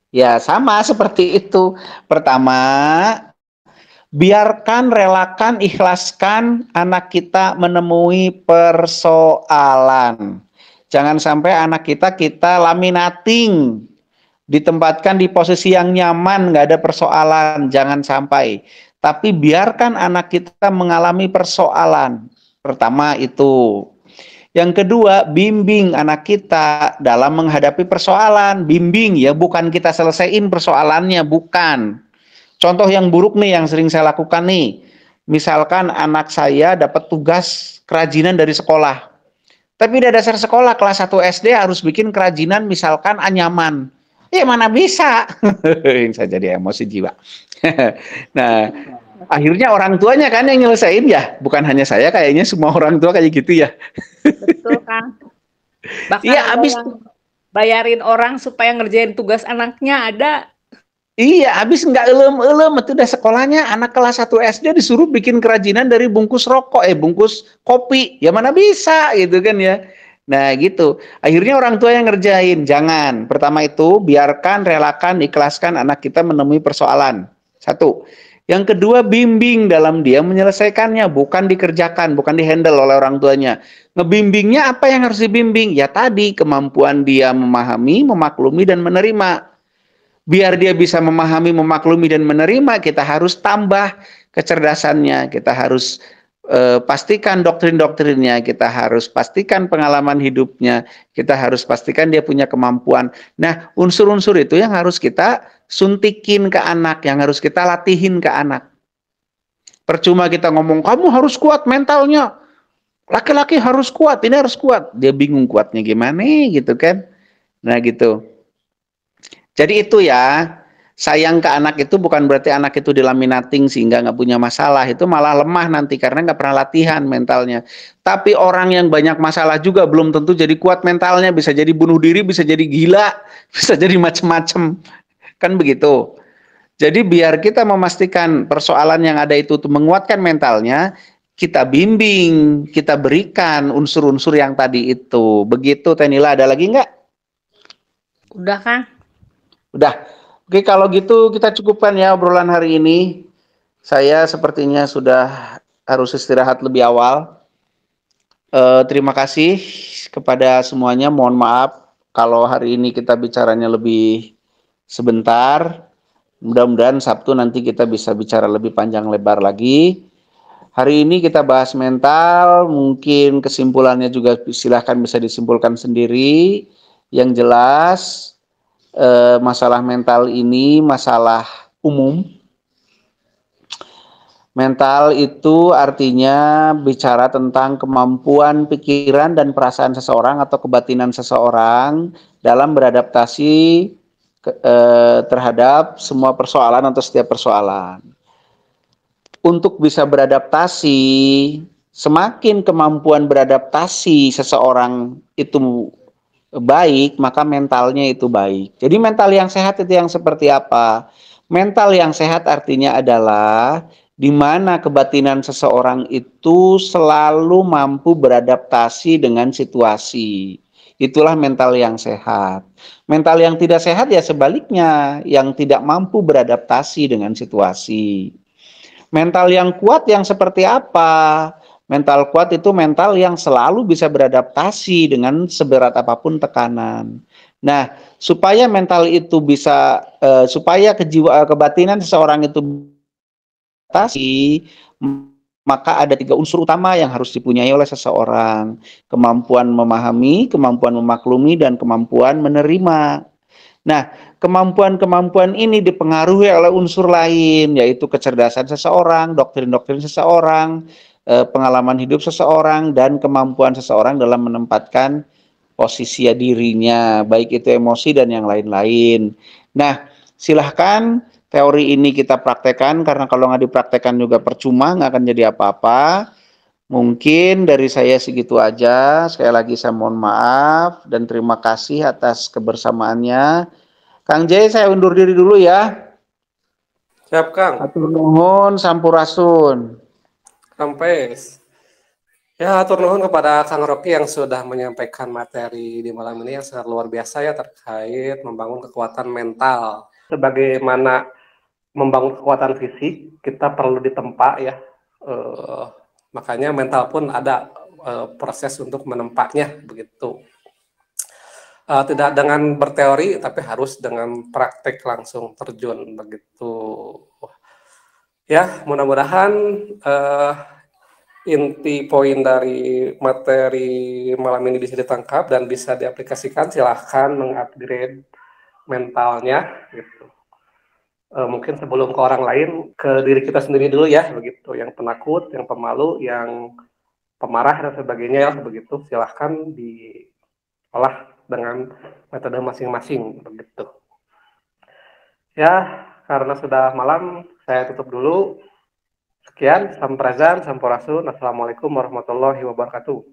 Ya, sama seperti itu. Pertama, biarkan, relakan, ikhlaskan anak kita menemui persoalan. Jangan sampai anak kita laminating, ditempatkan di posisi yang nyaman, nggak ada persoalan, jangan sampai. Tapi biarkan anak kita mengalami persoalan. Pertama itu. Yang kedua, bimbing anak kita dalam menghadapi persoalan. Bimbing ya, bukan kita selesaiin persoalannya, bukan. Contoh yang buruk nih yang sering saya lakukan nih. Misalkan anak saya dapat tugas kerajinan dari sekolah. Tapi di dasar sekolah kelas 1 SD harus bikin kerajinan misalkan anyaman. Ya mana bisa. Saya jadi emosi jiwa. Nah, akhirnya orang tuanya kan yang nyelesain ya. Bukan hanya saya, kayaknya semua orang tua kayak gitu ya. Betul, Kang. Bahkan Iya, habis bayarin orang supaya ngerjain tugas anaknya ada. Iya, habis nggak elem-elem itu udah sekolahnya anak kelas 1 SD disuruh bikin kerajinan dari bungkus rokok, bungkus kopi. Ya mana bisa gitu kan ya. Nah gitu. Akhirnya orang tua yang ngerjain. Jangan. Pertama itu biarkan, relakan, ikhlaskan anak kita menemui persoalan. Satu. Yang kedua, bimbing dalam dia menyelesaikannya, bukan dikerjakan, bukan dihandle oleh orang tuanya. Ngebimbingnya apa yang harus dibimbing? Ya tadi, kemampuan dia memahami, memaklumi, dan menerima. Biar dia bisa memahami, memaklumi, dan menerima, kita harus tambah kecerdasannya, kita harus pastikan doktrin-doktrinnya, kita harus pastikan pengalaman hidupnya, kita harus pastikan dia punya kemampuan. Nah, unsur-unsur itu yang harus kita suntikin ke anak, yang harus kita latihin ke anak. Percuma kita ngomong, kamu harus kuat mentalnya, laki-laki harus kuat, ini harus kuat. Dia bingung kuatnya gimana gitu kan. Nah gitu. Jadi itu ya, sayang ke anak itu bukan berarti anak itu dilaminating sehingga nggak punya masalah. Itu malah lemah nanti karena nggak pernah latihan mentalnya. Tapi orang yang banyak masalah juga belum tentu jadi kuat mentalnya. Bisa jadi bunuh diri, bisa jadi gila, bisa jadi macem-macem. Kan begitu. Jadi biar kita memastikan persoalan yang ada itu menguatkan mentalnya, kita bimbing, kita berikan unsur-unsur yang tadi itu. Begitu Teh Nila, ada lagi nggak? Udah, Kang. Udah. Oke, kalau gitu kita cukupkan ya obrolan hari ini. Saya sepertinya sudah harus istirahat lebih awal. Terima kasih kepada semuanya. Mohon maaf kalau hari ini kita bicaranya lebih sebentar. Mudah-mudahan Sabtu nanti kita bisa bicara lebih panjang lebar lagi. Hari ini kita bahas mental, mungkin kesimpulannya juga silahkan bisa disimpulkan sendiri. Yang jelas, masalah mental ini masalah umum. Mental itu artinya bicara tentang kemampuan pikiran dan perasaan seseorang atau kebatinan seseorang dalam beradaptasi terhadap semua persoalan atau setiap persoalan. Untuk bisa beradaptasi, semakin kemampuan beradaptasi seseorang itu baik, maka mentalnya itu baik. Jadi mental yang sehat itu yang seperti apa? Mental yang sehat artinya adalah di mana kebatinan seseorang itu selalu mampu beradaptasi dengan situasi. Itulah mental yang sehat. Mental yang tidak sehat ya sebaliknya, yang tidak mampu beradaptasi dengan situasi. Mental yang kuat yang seperti apa? Mental kuat itu mental yang selalu bisa beradaptasi dengan seberat apapun tekanan. Nah, supaya mental itu bisa, supaya kebatinan seseorang itu beradaptasi, maka ada 3 unsur utama yang harus dipunyai oleh seseorang. Kemampuan memahami, kemampuan memaklumi, dan kemampuan menerima. Nah, kemampuan-kemampuan ini dipengaruhi oleh unsur lain, yaitu kecerdasan seseorang, doktrin-doktrin seseorang, pengalaman hidup seseorang, dan kemampuan seseorang dalam menempatkan posisi dirinya, baik itu emosi dan yang lain-lain. Nah, silahkan teori ini kita praktekkan, karena kalau nggak dipraktekkan juga percuma, nggak akan jadi apa-apa. Mungkin dari saya segitu aja. Sekali lagi saya mohon maaf dan terima kasih atas kebersamaannya. Kang J, saya undur diri dulu ya. Siap, Kang. Atur nuhun, sampurasun. Sampai. Ya, atur nuhun kepada Kang Rocky yang sudah menyampaikan materi di malam ini yang sangat luar biasa ya terkait membangun kekuatan mental. Sebagaimana membangun kekuatan fisik, kita perlu ditempa ya. Makanya mental pun ada proses untuk menempatnya begitu. Tidak dengan berteori, tapi harus dengan praktek langsung terjun begitu. Ya, mudah-mudahan inti poin dari materi malam ini bisa ditangkap dan bisa diaplikasikan. Silahkan mengupgrade mentalnya gitu. Mungkin sebelum ke orang lain, ke diri kita sendiri dulu ya begitu. Yang penakut, yang pemalu, yang pemarah dan sebagainya ya begitu. Silahkan diolah dengan metode masing-masing begitu. Ya, karena sudah malam, saya tutup dulu. Sekian, sampurasun, sampurasun. Assalamualaikum warahmatullahi wabarakatuh.